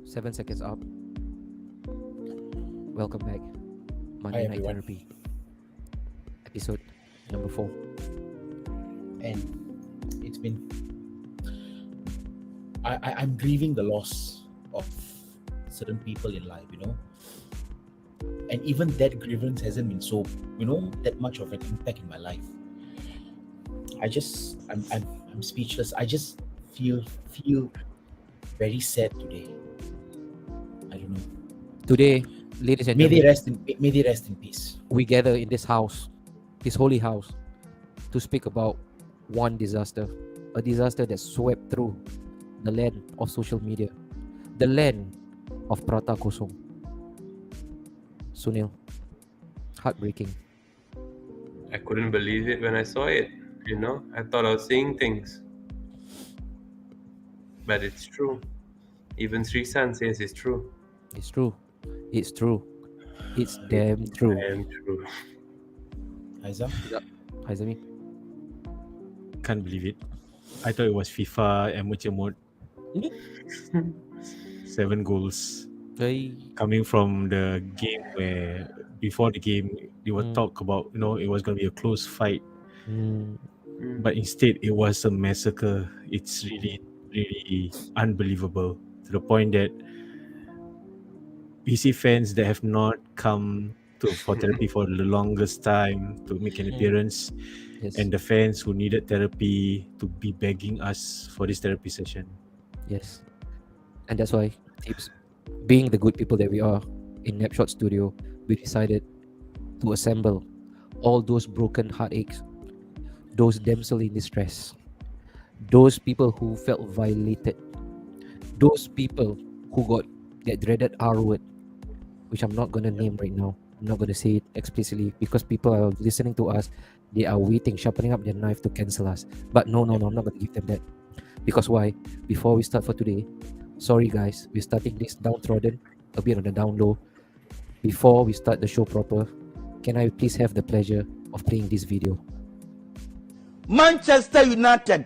7 seconds up. Welcome back. Hi Monday Night everyone, Therapy, episode number 4. and it's been I'm grieving the loss of certain people in life, and even that grievance hasn't been so that much of an impact in my life. I'm speechless. I just feel very sad today. I don't know. Today, ladies and May they gentlemen, rest in peace. we gather in this house, this holy house, to speak about one disaster. A disaster that swept through the land of social media, the land of Prata Kosong. Sunil, heartbreaking. I couldn't believe it when I saw it. I thought I was seeing things. But it's true. Even Sri-san says it's true. It's true. It's true. It's damn true. I am true. Aiza? Haizami? Can't believe it. I thought it was FIFA amateur mode. 7 goals Hey. coming from the game where before the game they would talk about it was going to be a close fight, but instead it was a massacre. It's really unbelievable, to the point that PC fans that have not come for therapy for the longest time to make an appearance, Yes. and the fans who needed therapy to be begging us for this therapy session. Yes. And that's why, tips, being the good people that we are in Napshot Studio, we decided to assemble all those broken heartaches, those damsel in distress, those people who felt violated, those people who got that dreaded R word, which I'm not going to name right now. I'm not going to say it explicitly because people are listening to us. They are waiting, sharpening up their knife to cancel us. But no, I'm not going to give them that. Because why? Before we start for today, sorry guys, we're starting this downtrodden, a bit on the down low. Before we start the show proper, can I please have the pleasure of playing this video? Manchester United.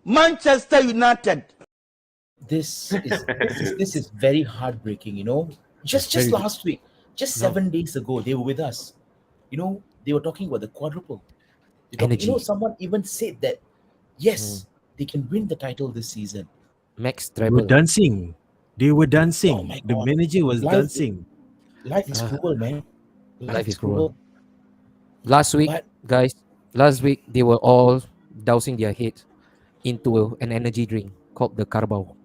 Manchester United. This is very heartbreaking. Just very- last week, just 7 days ago, they were with us. They were talking about the quadruple. Energy. Someone even said that yes, they can win the title this season. Max They were treble. dancing. They were dancing. Oh my The God. manager was Life- dancing. Life is cruel, man. Life is cruel. Last week, guys, they were all dousing their head into an energy drink called the Carabao.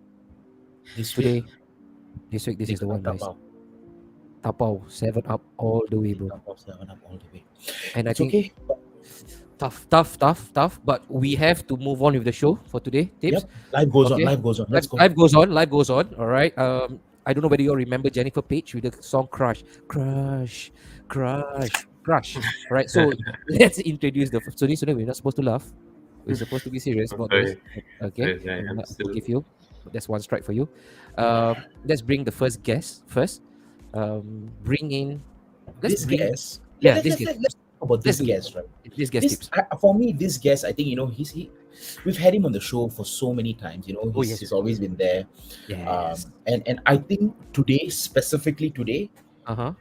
This Today, week, this week, this they is the one, gonna guys. tap out. Tapao, 7 up all the way, bro. Tap out, 7 up all the way. And I It's think okay. tough. But we have to move on with the show for today. Tips. Yep. Life goes Okay. on. Life goes on. Let's go. Life goes on. All right. I don't know whether you all remember Jennifer Page with the song Crush. All right. So let's introduce the. Sunil, we're not supposed to laugh. We're supposed to be serious about this. Okay. Yes, I am I'll still- forgive you. That's one strike for you. Let's bring the first guest first. Bring in. This guest. Yeah, let's, this let's, guest. let's talk about this Let's do it. guest, right? This guest This, tips. for me, this guest, I think we've had him on the show for so many times. Oh, yes. He's always been there. Yes. And I think specifically today, Uh-huh.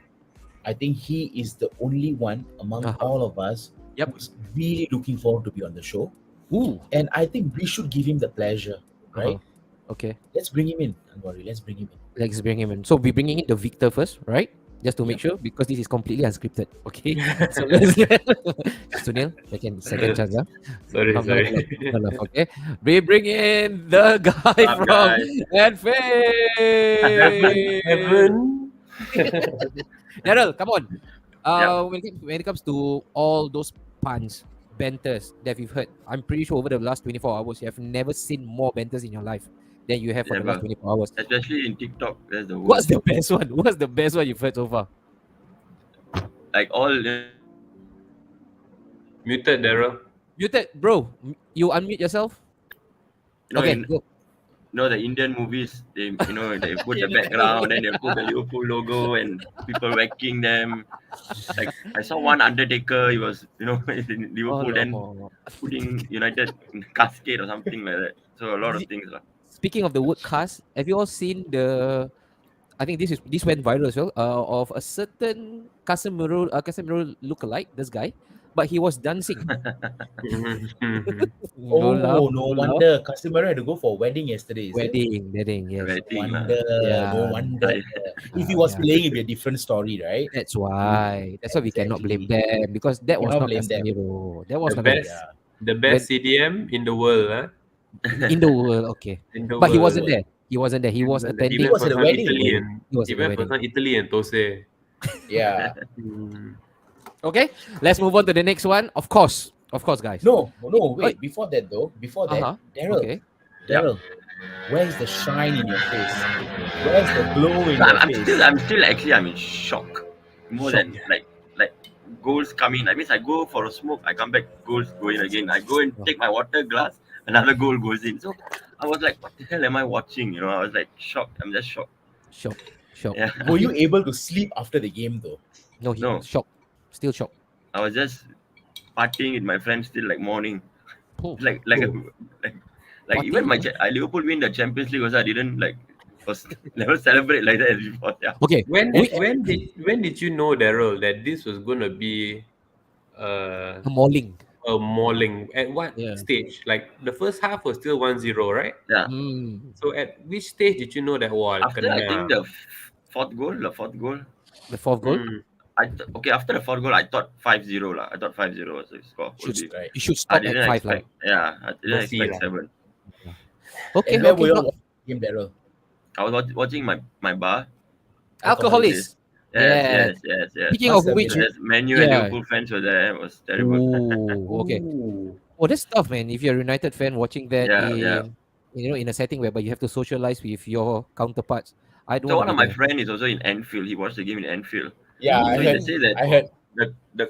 I think he is the only one among Uh-huh. all of us Yep. who's really looking forward to be on the show. Ooh. And I think we should give him the pleasure, right? Okay. Let's bring him in. Don't worry, let's bring him in. Let's bring him in. So we're bringing in the Victor first, right? Just to make sure, because this is completely unscripted. Okay. So let's Sunil, second chance. Huh? Sorry. No, okay. We bring in the guy Up, from guys? Anfield. Heaven. Daryl, come on. When it comes to all those puns, banters that you've heard, I'm pretty sure over the last 24 hours, you have never seen more banters in your life than you have for the last Never. 24 hours. Especially in TikTok, that's the What's worst. the best one? What's the best one you've heard so far? Like all Muted, Daryl. Muted, bro. You unmute yourself. you know, Okay, in, go. the Indian movies, they they put the background, then they put the Liverpool logo and people whacking them. Like I saw one Undertaker, he was in Liverpool, then Alamak. putting United in cascade or something like that. So a lot of things lah. Speaking of the word cast, have you all seen the? I think this went viral as well. Of a certain Casemiro lookalike, this guy, but he was dancing. Oh, laugh, no laugh. wonder Casemiro had to go for a wedding yesterday. Is it? Wedding, yes. Wedding lah. Wonder, Yeah. no wonder. If he was Yeah. playing, it'd be a different story, right? That's why. That's why we cannot blame them because that was Cannot not blame them. Casemiro. That was The not best, the best CDM in the world, huh? in the world. Okay, In the but he world. wasn't there. He wasn't there. He was He attending. went was for at the some wedding. Italy He was he at the went for wedding. some Italy and Tose. Yeah. Okay, let's move on to the next one. Of course, guys. No, wait. Before that, Uh-huh. Daryl, Okay. Daryl, where's the shine in your face? Where's the glow in your face? I'm still actually I'm in shock. More than like goals coming. That means I go for a smoke, I come back, goals go in again. I go and take my water glass, another goal goes in. So I was like, what the hell am I watching? I was like shocked. I'm just shocked. Shock. Yeah. Were you able to sleep after the game though? No, he No. shocked. Still shocked. I was just partying with my friends till like morning. Oh. Like Partying, even my Liverpool win the Champions League also I didn't never celebrate like that as before. Yeah. Okay. When did you know, Daryl, that this was gonna be A mauling. a mauling? At what Yeah. stage? Like the first half was still 1-0, right? Yeah. Mm. So at which stage did you know that After I think the fourth goal. The fourth goal. After the fourth goal, I thought 5-0 lah. I thought 5-0 was the score. Right. You should I stop at didn't 5 expect. Yeah, I didn't Must see expect lah. 7. Okay. And where Okay. were you not- watching the game, Daryl? I was watching my bar. Alcoholics. Yes. Speaking of Must which, Yes, Man U and Yeah. Liverpool fans were there. It was terrible. ooh, okay. Ooh. Oh, that's tough, man. If you're a United fan watching that Yeah. in a setting whereby you have to socialize with your counterparts. I don't So want one of my friends is also in Anfield. He watched the game in Anfield. Yeah, So they say that I heard. the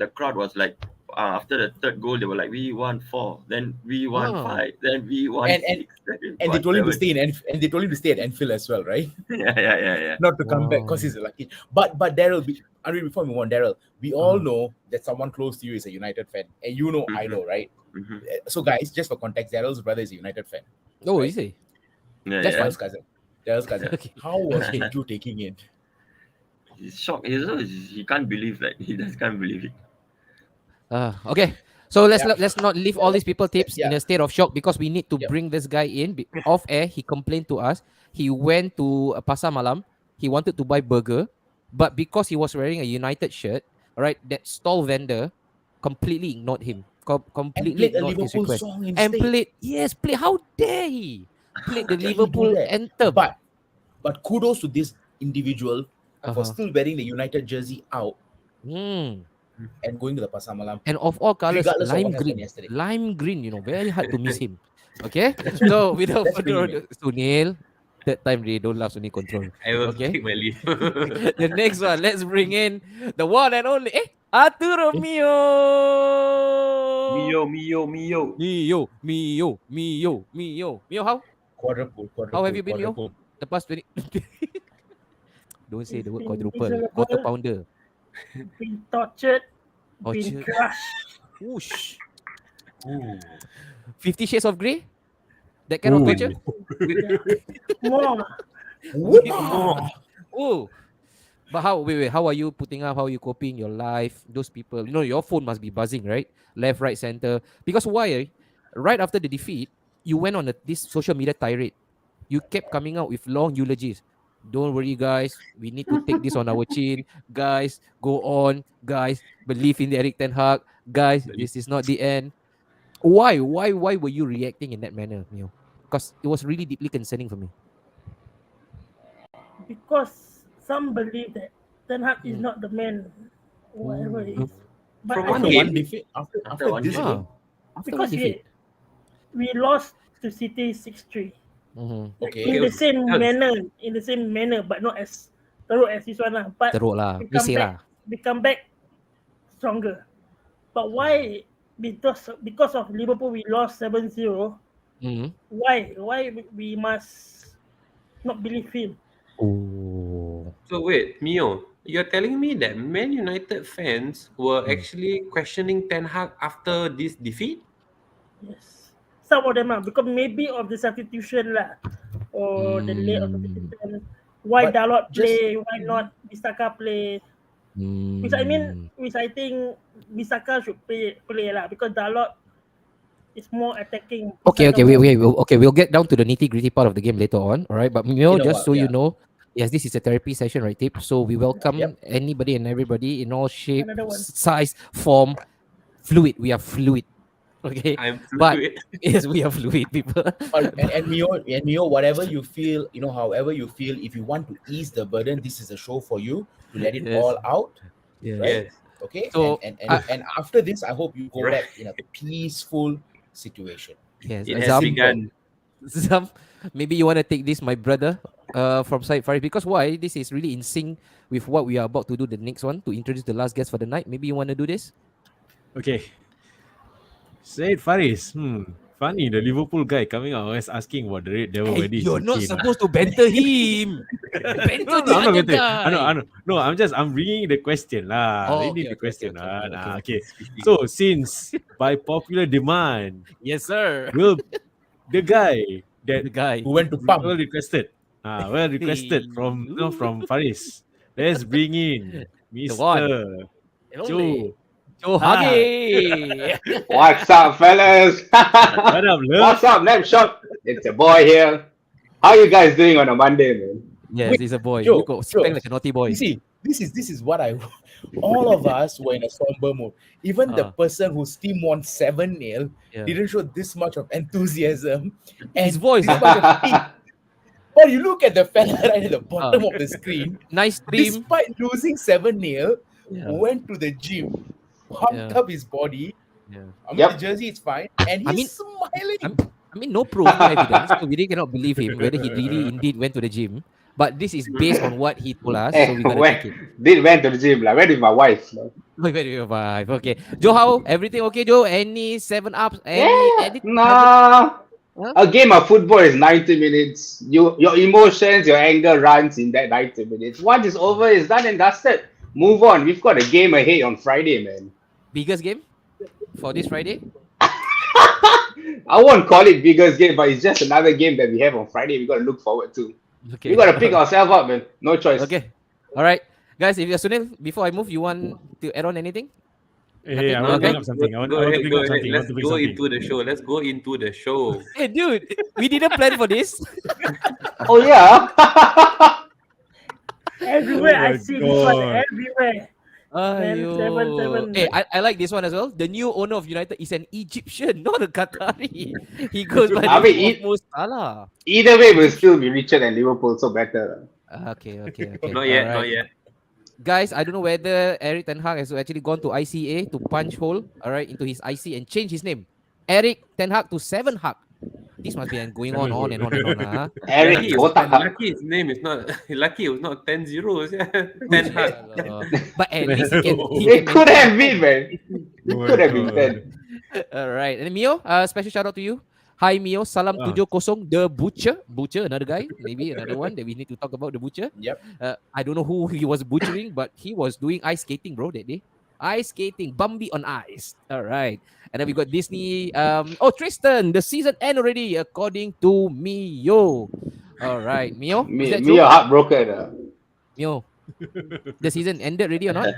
crowd was like after the third goal they were like we won 4, then we won 5, then we won And- 6, And they told him to 7. stay and they told him to stay at Anfield as well, right? Yeah. Not to come back Wow. because he's lucky. But Daryl, before we move on, Daryl, we all know that someone close to you is a United fan, and you know I Mhm. know, right? Mhm. So guys, just for context, Daryl's brother is a United fan. Oh, is he? Yeah, That's yeah. Daryl's cousin. Okay. How was Andrew taking it? He's shocked. He can't believe that. He just can't believe it. Okay. So let's Yeah. let's not leave all these people tips in Yeah. a state of shock because we need to Yeah. bring this guy in. Off air, he complained to us. He went to Pasar Malam. He wanted to buy burger, but because he was wearing a United shirt, all right, that stall vendor completely ignored him. And Completely played a ignored his Liverpool request. song And instead. play. How dare he? Played the How dare he do Liverpool that? anthem. But kudos to this individual for Uh-huh. still wearing the United jersey out Hmm. and going to the Pasar Malam. And of all colors, Regardless of lime what happened green. yesterday. Lime green, very hard to miss him. Okay? So without That's further really ado, Sunil, third time they don't laugh, Sunil control. I will Okay. take my leave. The next one, let's bring in the one and only Arturo Mio. Mio, how? Quadruple. How have you been, Mio? quadruple. The past 20 Don't say the word It's quadruple. miserable. Quarter pounder. Been tortured, been Tortured. crushed. Whoosh. Ooh. 50 Shades of Grey? That kind of Ooh. torture? More. Wow. Oh, but how are you putting up? How are you coping your life? Those people, your phone must be buzzing, right? Left, right, center. Because why? Right after the defeat, you went on this social media tirade. You kept coming out with long eulogies. Don't worry, guys. We need to take this on our chin. Guys, go on. Guys, believe in the Eric Ten Hag. Guys, this is not the end. Why were you reacting in that manner, Mio? Because it was really deeply concerning for me. Because some believe that Ten Hag is not the man, whatever it is. But From I one After think one defeat, after one this defeat. game, After because one defeat. we lost to City 6-3. Mhm. okay. In the same manner, but not as teruk as this one lah. But Teruk lah. we Mesti come lah. back, we come back stronger. But why? Because of Liverpool, we lost 7-0. Why we must not believe him? Oh. So wait, Mio, you're telling me that Man United fans were actually questioning Ten Hag after this defeat? Yes, some of them are because maybe of the substitution lah, or the late of substitution. Why But Dalot just- play? Why not Bisaka play? Which I think Bisaka should play lah because Dalot is more attacking. Okay, Bisaka okay, we'll get down to the nitty gritty part of the game later on. All right, but Mio, You know just what, so you yeah. know, yes, this is a therapy session, right, Tip? So we welcome Yep. anybody and everybody in all shape, Another one. size, form, fluid. We are fluid. Okay, I'm but fluid. yes, we are fluid people. and Mio, whatever you feel, however you feel, if you want to ease the burden, this is a show for you to let it Yes. all out. Yes. Right? Yes. Okay. So, And after this, I hope you go Right. back in a peaceful situation. Yes, It has some, begun. some maybe you want to take this, my brother, from Syed Farid, because why? This is really in sync with what we are about to do. The next one to introduce the last guest for the night. Maybe you want to do this. Okay. Said Faris. Funny, the Liverpool guy coming out always asking what the Red Devil Hey, wedding. you're not supposed to banter him. Banter the I'm not other getting. guy. I know. No, I'm bringing the question lah. Oh, Reading okay, the question okay, lah. okay, Nah, okay. okay. So since by popular demand, Yes, sir. will the guy that The guy. Who went to pump? well requested from from Faris. Let's bring in one. Mr. And only Joe. Joe Hagi. What's up, fellas? What up, love? What's up, Snapshot? It's a boy here. How you guys doing on a Monday, man? Yes, Wait, he's a boy. Joe, You go Joe. spank like a naughty boy. You see, this is what all of us were in a somber mode. Even the person whose team won 7-0 Yeah. didn't show this much of enthusiasm. And His voice, this much of heat. But you look at the fella right at the bottom of the screen, nice stream. despite losing 7-0, Yeah. went to the gym, pumped Yeah. up his body. Yeah. I mean, Yep. the jersey is fine, and he's I mean, smiling. I mean, no proof, no evidence. So we really cannot believe him whether he really indeed went to the gym. But this is based on what he told us, so we gotta check it. Went to the gym, like, went with my wife. man. Wait, okay. Joe, how? Everything okay, Joe? Any 7-ups? Any Nah. Huh? A game of football is 90 minutes. Your emotions, your anger runs in that 90 minutes. Once it's over, it's done and dusted. Move on. We've got a game ahead on Friday, man. biggest game for this Friday? I won't call it biggest game, but it's just another game that we have on Friday. We got to look forward to. Okay. We got to pick ourselves up, man. No choice. Okay. All right. Guys, if you're Sunil, before I move, you want to add on anything? Hey, I No, want to bring okay. up something. I want Go to ahead, bring go up ahead. something. Let's go into the show. Let's go into the show. Hey, dude, we didn't plan for this. Oh, yeah. Everywhere Oh I my see this one, God. everywhere. Aiyo. seven. Hey, I like this one as well. The new owner of United is an Egyptian, not a Qatari. He goes by I the mean, name of Mo Salah. Either way, we'll still be richer than Liverpool, so better. Okay. Not yet, Alright. not yet. Guys, I don't know whether Eric Ten Hag has actually gone to ICA to punch hole, into his IC and change his name. Eric Ten Hag to 7 Hag. This must be going on and on. Huh? Eric, Lucky, otak hak. lucky his name is not lucky it was not 10 zeros. 10 hard. But at least he can. It could have been, man. It Oh my could have been God. 10. All right. And Mio, special shout out to you. Hi Mio, Salam 70, the butcher. Butcher, another guy, maybe another one that we need to talk about, the butcher. Yep. I don't know who he was butchering, but he was doing ice skating, bro, that day. Ice skating, Bambi on ice. All right. And then we got Disney. Tristan, the season end already, according to Mio. All right. Mio, is Me, that me true? are heartbroken. Mio, the season ended already or not?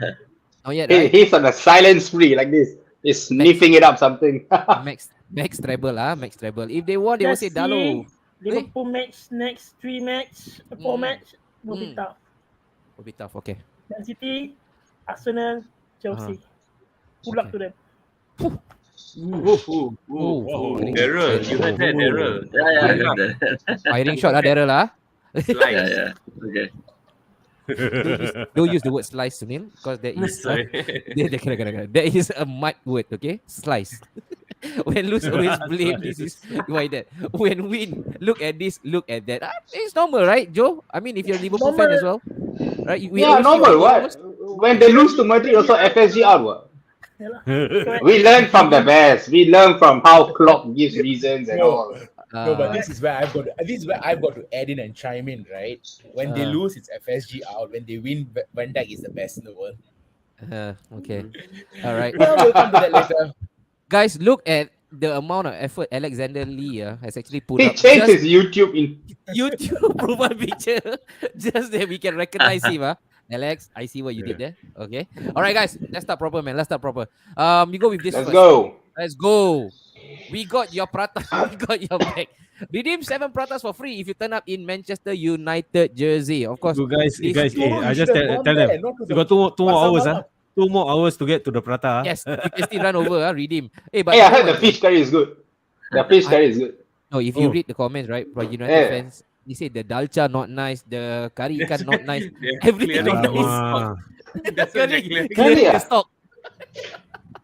Not yet, He, right? he's on a silent spree like this. He's sniffing it up something. Max treble, Max treble. If they won, they will Let's say see. Dalo. Liverpool match next 4 match will be tough. Will be tough, okay. Man City, Arsenal, Chelsea. Good luck to them. Daryl, you heard that, Daryl. Yeah, I heard that. Firing shot, Daryl, Slice. Yeah. Okay. Don't use the word slice, Sunil, because there is Sorry. there is a mud word, okay? Slice. When lose, always blame. This is why that. When win, look at this, look at that. It's normal, right, Joe? I mean, if you're a Liverpool fan as well, right? We Yeah, always see normal. what What? When they lose to Madrid, also FSG out. What? Yeah lah. Correct. We learn from the best. We learn from how Klopp gives reasons and all. No, but this is where I've got to add in and chime in, right? When they lose, it's FSG out. When they win, Van Dijk is the best in the world. Okay. All right. Well, we'll come to that later. Guys, look at the amount of effort Alexander Lee has actually put He up. changed Just his YouTube in. YouTube profile picture, just that we can recognize him. Alex, I see what you did there. Okay. All right, guys, let's start proper, man. Let's start proper. You go with this Let's first. go. Let's go. We got your prata. We got your bag. Redeem 7 pratas for free if you turn up in Manchester United jersey. Of course. You guys, this- I just tell them. You got two more hours, huh? 2 more hours to get to the prata. Yes, you can still run over, redeem. Hey, but Hey, I you know heard the what? fish curry is good. The fish curry is good. No, if you Oh. read the comments, right, for United Yeah. fans, they say the dalcha not nice, the curry ikan not nice, They're everything clearing not the nice. stock. That's what they're clearing. Clearing Yeah. the stock.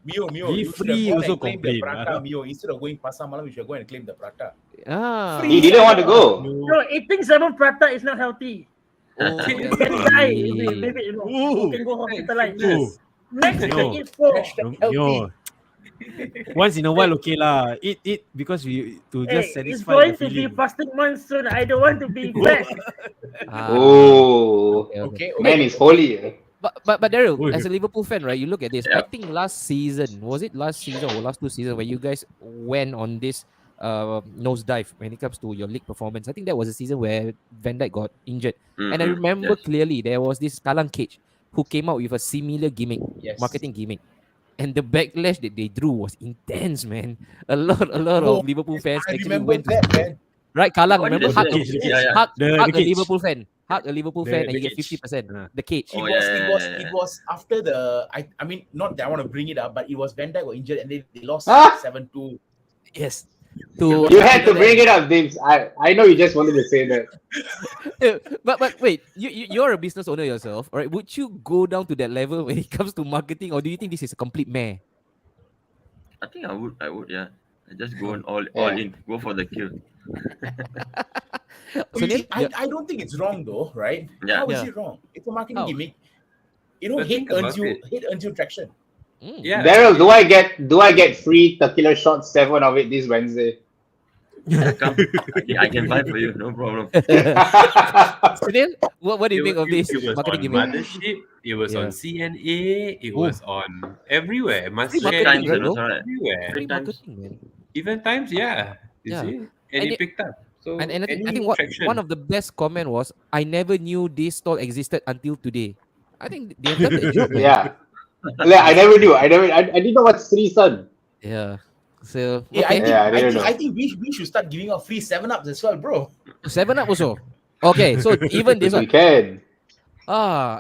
Mio, Be you should free have gone also and claimed the complain, prata, Mio. Instead of going Pasar Malam, you should go and claim the prata. He didn't want to go. No, eating 7 prata is not healthy. Oh, You can die if you leave it, you know. You can go hospitalized. Ooh. Next, you can No. eat 4. Hashtag healthy. Yo. Once in a while, okay lah. Eat because we to just Hey, it's satisfy going the to be feeling. fasting month soon. I don't want to be fat. Oh, Okay. Okay, man is holy. But Daryl, Oh, as a Liverpool fan, right? You look at this. I Yeah. think last season was it last season or last 2 seasons where you guys went on this nosedive when it comes to your league performance. I think that was a season where Van Dijk got injured, and I Mhm, remember yes. clearly there was this Kalan Cage who came out with a similar gimmick, Yes. marketing gimmick. And the backlash that they drew was intense, man. A lot Oh, of Liverpool fans I actually remember went to that, man. right. Kalang, What remember? did Hug, they say? Yeah, yeah. hug The a cage. Liverpool fan. Hug a Liverpool The- fan, and the you get cage. 50%. Ah. The cage. Oh, It was after the I mean not that I want to bring it up, but it was Van Dijk got injured and they lost Huh? 7-2. Yes. To You had to bring it up, James. I know you just wanted to say that. but wait, you're a business owner yourself, all right? Would you go down to that level when it comes to marketing, or do you think this is a complete meh? I think I would, yeah. I just go on all Yeah. in, go for the kill. So then, I don't think it's wrong though, right? Yeah. How is Yeah. it wrong? It's a marketing How? gimmick. You know, But think about it. hate earns you traction. Yeah. Daryl, do I get free tequila shots, 7 of it this Wednesday? Come, I can buy for you, no problem. so then, what do you think of this It was marketing on gimmick? Mothership. It was Yeah. on CNA. It Oh. was on everywhere. Must Free share marketing, Times, right, you know, bro? right? everywhere. Free times. marketing, man. Even times, yeah. You Yeah. see, and And it it- picked up. So And I think any what traction. one of the best comment was, I never knew this stall existed until today. I think they've done the job, man. Yeah. Yeah, I never knew. I didn't know what's 3 Sun. Yeah. So Yeah, okay. Yeah, I didn't know. I think we should start giving out free 7-Ups as well, bro. 7-Up also. Okay, so even this We one. can.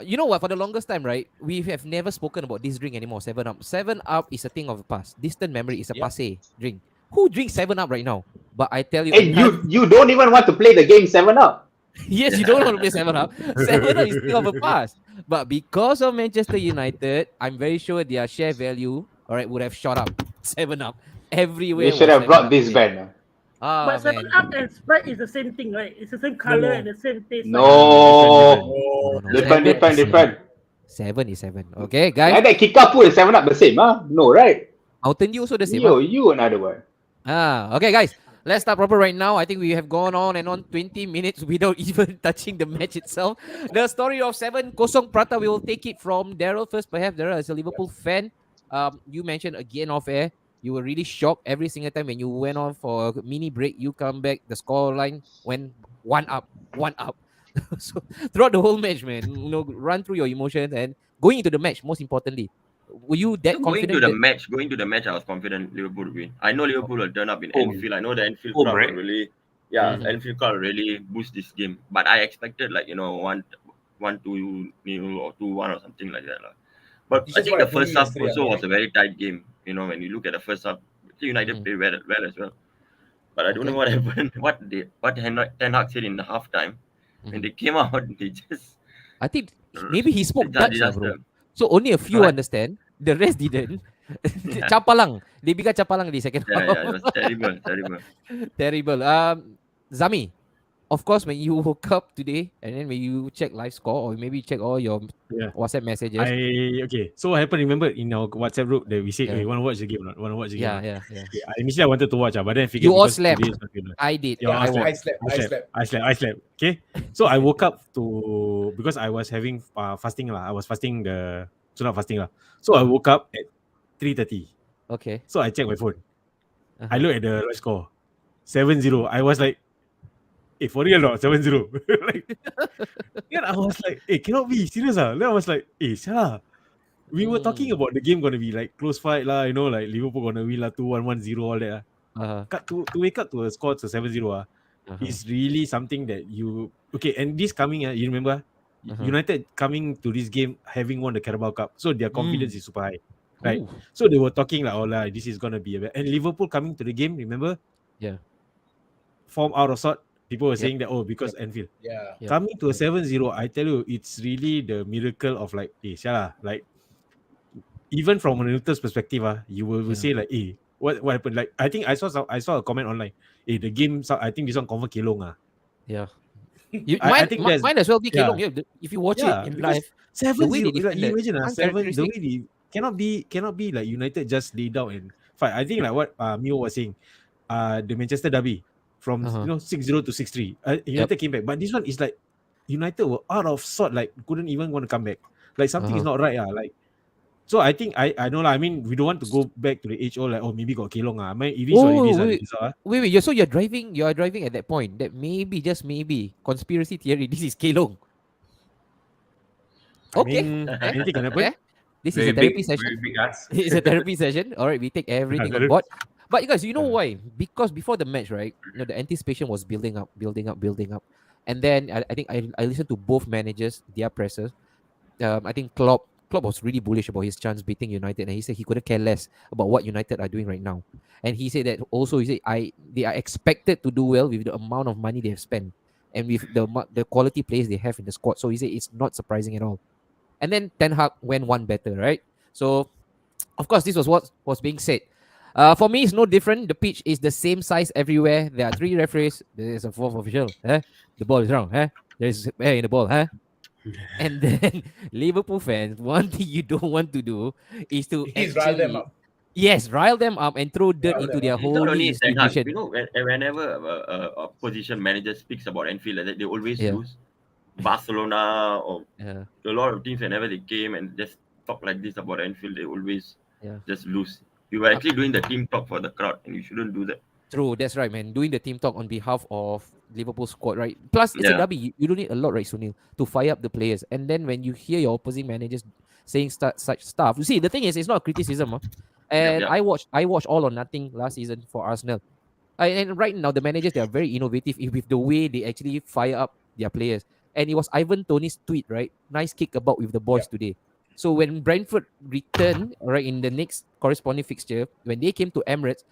You know what? For the longest time, right, we have never spoken about this drink anymore. 7-Up. 7-Up is a thing of the past. Distant memory is a Yeah. passe drink. Who drinks 7-Up right now? But I tell you, And you don't even want to play the game 7-Up. yes, you don't want to play 7-Up. 7-Up is thing of the past. But because of Manchester United, I'm very sure their share value, all right, would have shot up. 7-Up everywhere. You should was have brought 7-Up this there. band. Ah, But man. 7-Up and Sprite is the same thing, right? It's the same color No. and the same taste. No. No, no, Different, 7 is different. 7 is 7. Okay, guys. Like that Kikapu and 7-Up the same, huh? No, right? Mountain Dew also the same. huh? You another one. Okay, guys. Let's start proper right now. I think we have gone on and on 20 minutes without even touching the match itself. The story of 7 Kosong Prata, we will take it from Daryl first. Perhaps Daryl, as a Liverpool fan, you mentioned again off air, you were really shocked every single time when you went on for a mini break. You come back, the score line went 1 up. So throughout the whole match, man, run through your emotions and going into the match. Most importantly, were you that Going confident? to the match, I was confident Liverpool would win. I know Liverpool will turn up in Home. Anfield. I know the Anfield Home, crowd right? will really, yeah, Mhm. Anfield crowd will really boost this game. But I expected 1-2-0 or 2-1 or something like that. But This I is think what I the told first you half yesterday, also Abang. was a very tight game. You know, when you look at the first half, United Mhm. played well as well. But I don't know what happened. What Ten Hag said in the halftime when they came out, they just I think maybe he spoke Dutch, lah, bro. disaster. So only a few Correct. understand. The rest didn't. Yeah. Capalang. They become capalang di second Yeah, half. it was terrible. Terrible. Zami, of course, when you woke up today and then when you check live score or maybe check all your Yeah. WhatsApp messages. Okay. So what happened? Remember in our WhatsApp group that we said, Yeah. "Hey, want to watch the game or not? Want to watch the game?" Yeah, or not?" yeah, yeah. Yeah, initially I wanted to watch, but then I figured You all because slept. today is not good. I did. Yeah, I I watched. I slept. Okay. So I woke up to because I was having fasting lah. I was fasting the not fasting lah. So I woke up at 3:30. Okay. So I checked my phone. I Uh-huh. look at the live score, 7-0. I was like, "Hey, for real or not? 7-0." Like, yeah, I was like, "Hey, cannot be serious ah." Then I was like, "Hey, Sarah, we were talking about the game gonna be like close fight lah, you know, like Liverpool gonna win lah 2-1, 1-0, all that lah. Uh-huh. To wake up to a score to 7-0 is really something that you okay. And this coming you remember United coming to this game having won the Carabao Cup, so their confidence is super high, right? Ooh. So they were talking like, "Oh lah, this is gonna be a and Liverpool coming to the game, remember? Yeah. Form out of sort. People were Yep. saying that because Anfield Yeah. Yep. coming to a 7-0. I tell you, it's really the miracle of like, like even from a neutral perspective, you will say like, what happened? Like I think I saw a comment online. The game. I think this one confirm kelong Yeah. I think that's mine as well be Kelong. Yeah. If you watch it in because live, the way 7-0. they Like, you defended, imagine 7. The uncharacteristic. way they cannot be like United just lay down and fight. I think like what Mio was saying, the Manchester derby from 6-0 to 6-3. United came back, but this one is like United were out of sort. Like couldn't even want to come back. Like something is not right. Like. So I think I know lah. I mean, we don't want to go back to the age like maybe got kelong I mean, it is what it is. Wait. So you're driving at that point that maybe just maybe conspiracy theory. This is kelong. Okay. Anything can happen. This is a therapy session. It's a therapy session. All right, we take everything on board. But you guys, you know why? Because before the match, right? The anticipation was building up, and then I think I listened to both managers, their pressers. I think Klopp was really bullish about his chance beating United, and he said he couldn't care less about what United are doing right now. And he said that also they are expected to do well with the amount of money they have spent and with the quality players they have in the squad. So he said it's not surprising at all. And then Ten Hag went one better, right? So of course this was what was being said. For me, it's no different. The pitch is the same size everywhere. There are 3 referees. There's a 4th official. The ball is wrong. There's air in the ball. And then Liverpool fans, one thing you don't want to do is to rile them up. Yes, rile them up and throw dirt into their whole institution. You know, whenever a opposition manager speaks about Anfield, like that, they always lose. Barcelona or a lot of teams, whenever they came and just talk like this about Anfield, they always just lose. You are actually doing the team talk for the crowd, and you shouldn't do that. True, that's right, man. Doing the team talk on behalf of Liverpool squad, right? Plus, it's a derby. You don't need a lot, right, Sunil, to fire up the players. And then when you hear your opposing managers saying such stuff, you see, the thing is, it's not a criticism. And I watched All or Nothing last season for Arsenal. And right now, the managers, they are very innovative with the way they actually fire up their players. And it was Ivan Toney's tweet, right? Nice kick about with the boys today. So when Brentford returned, right, in the next corresponding fixture, when they came to Emirates,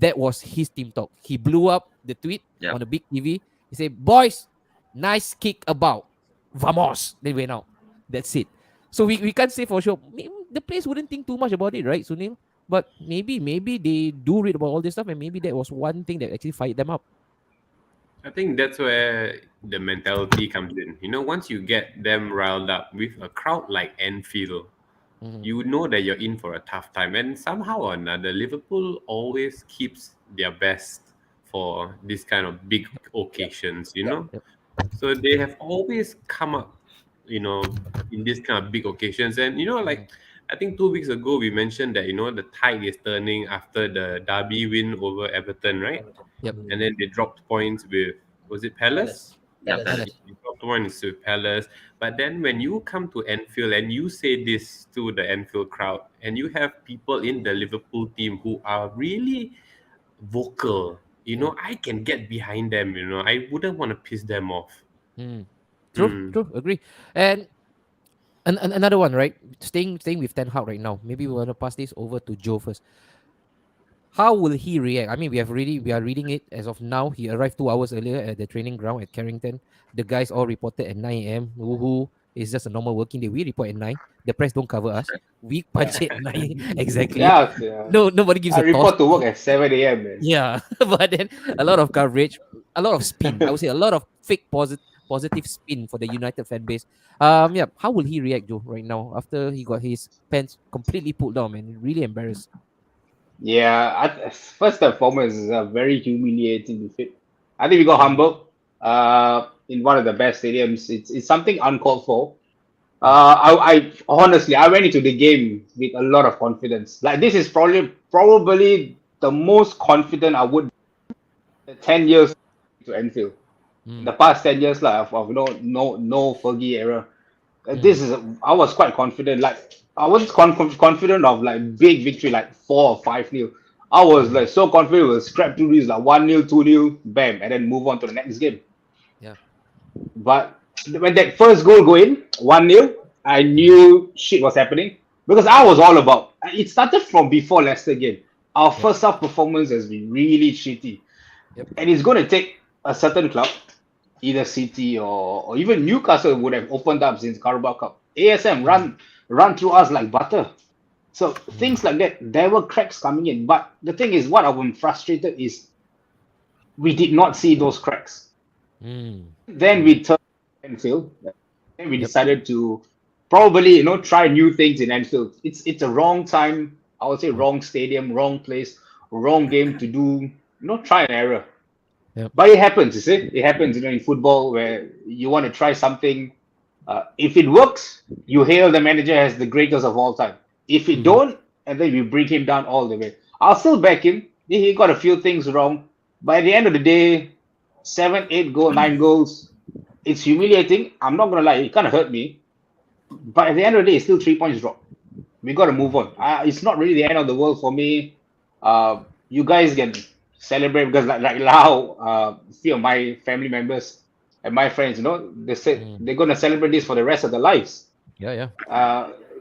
that was his team talk. He blew up the tweet on a big TV. He said, "Boys, nice kick about. Vamos." They went out. That's it. So we can't say for sure. Maybe the players wouldn't think too much about it, right, Sunil? But maybe they do read about all this stuff, and maybe that was one thing that actually fired them up. I think that's where the mentality comes in. You know, once you get them riled up with a crowd like Anfield, you know that you're in for a tough time. And somehow or another, Liverpool always keeps their best for this kind of big occasions, you know. So they have always come up, you know, in this kind of big occasions. And, you know, like, I think 2 weeks ago, we mentioned that, you know, the tide is turning after the derby win over Everton, right? Yep. And then they dropped points with, was it Palace? Yeah, They dropped points with Palace. But then when you come to Anfield and you say this to the Anfield crowd, and you have people in the Liverpool team who are really vocal, you know, I can get behind them, you know. I wouldn't want to piss them off. True, agree. And another one, right? Staying with Ten Hag right now. Maybe we want to pass this over to Joe first. How will he react? I mean, we are reading it as of now. He arrived 2 hours earlier at the training ground at Carrington. The guys all reported at 9 a.m. Woohoo! It's just a normal working day. We report at 9. The press don't cover us. We punch it at 9 exactly. Yeah. No, nobody gives I a report toss. to work at 7 a.m. man. Yeah, but then a lot of coverage. a lot of spin. I would say a lot of fake positive spin for the United fan base. Yeah, how will he react, Joe, right now after he got his pants completely pulled down, man? Really embarrassed. Yeah, first and foremost, it's a very humiliating defeat. I think we got humbled in one of the best stadiums. It's something uncalled for. I honestly, I went into the game with a lot of confidence. Like this is probably the most confident I would the 10 years to Anfield. The past 10 years of no Fergie era. This is I was quite confident. Like I was confident of like big victory, like 4 or 5-0. I was like so confident we'll scrap through these like 1-0, 2-0, bam, and then move on to the next game. Yeah. But when that first goal go in, 1-0, I knew shit was happening because I was all about. It started from before Leicester game. Our first half performance has been really shitty, and it's going to take a certain club, either City or even Newcastle would have opened up since Carabao Cup. ASM run through us like butter. So things like that, there were cracks coming in. But the thing is, what I'm frustrated is we did not see those cracks. Then we turned to Anfield. Then we decided to probably try new things in Anfield. It's a wrong time. I would say wrong stadium, wrong place, wrong game to do. Try an error. But it happens, you see. It happens, in football where you want to try something. If it works, you hail the manager as the greatest of all time. If it don't, and then we bring him down all the way. I'll still back him. He got a few things wrong, but at the end of the day, 7, 8 goals, 9 goals, it's humiliating. I'm not gonna lie, it kind of hurt me. But at the end of the day, it's still 3 points drop. We got to move on. It's not really the end of the world for me. You guys can celebrate because like now, a few of my family members and my friends, they said they're gonna celebrate this for the rest of their lives. Yeah.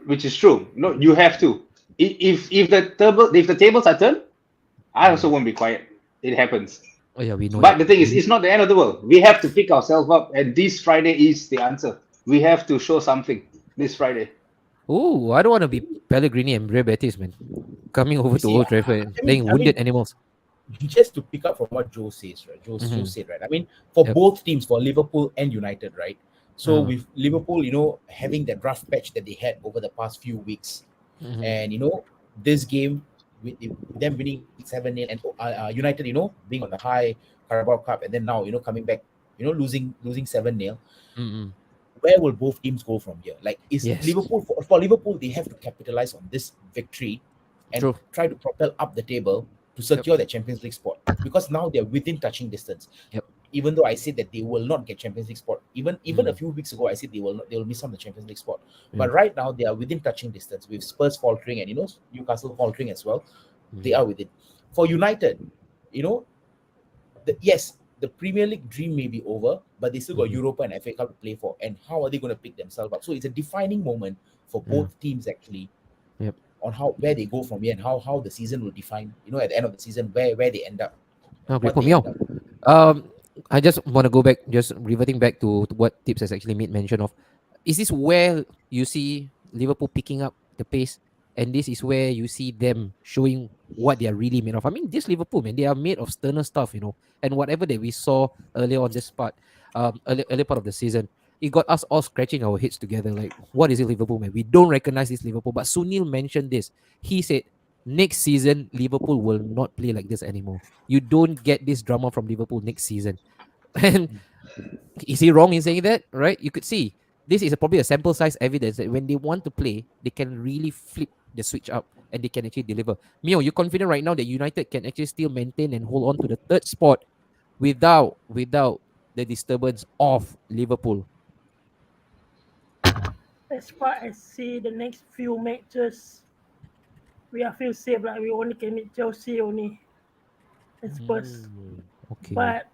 Which is true. No, you have to. If the tables are turned, I also won't be quiet. It happens. Oh yeah, we know. But the thing is, it's not the end of the world. We have to pick ourselves up, and this Friday is the answer. We have to show something this Friday. Oh, I don't want to be Pellegrini and Bray Betis, man. Coming over to Old Trafford and playing wounded animals. Just to pick up from what Joe says, right? Joe said, right? I mean, for both teams, for Liverpool and United, right? So with Liverpool, having that rough patch that they had over the past few weeks, and this game with them winning 7-0 and United, being on the high Carabao Cup, and then now coming back, losing 7-0. Where will both teams go from here? Like, Liverpool for Liverpool, they have to capitalize on this victory and try to propel up the table to secure that Champions League spot, because now they're within touching distance. Even though I said that they will not get Champions League spot, even a few weeks ago I said they will miss on the Champions League spot. But right now they are within touching distance, with Spurs faltering and Newcastle faltering as well. They are within. For United, the Premier League dream may be over, but they still got Europa and FA Cup to play for. And how are they going to pick themselves up? So it's a defining moment for both teams actually. On where they go from here and how the season will define, at the end of the season, where they end up. I just want to go back, just reverting back to what Tips has actually made mention of. Is this where you see Liverpool picking up the pace, and this is where you see them showing what they are really made of? I mean, this Liverpool, man, they are made of sterner stuff, and whatever that we saw earlier on this part, earlier part of the season, it got us all scratching our heads together. Like, what is it, Liverpool, man? We don't recognize this Liverpool. But Sunil mentioned this. He said, next season, Liverpool will not play like this anymore. You don't get this drama from Liverpool next season. And is he wrong in saying that? Right? You could see this is probably a sample size evidence that when they want to play, they can really flip the switch up and they can actually deliver. Mio, you're confident right now that United can actually still maintain and hold on to the third spot without the disturbance of Liverpool? As far as see the next few matches, we are feel safe. Like we only can meet Chelsea only and Spurs. Okay. But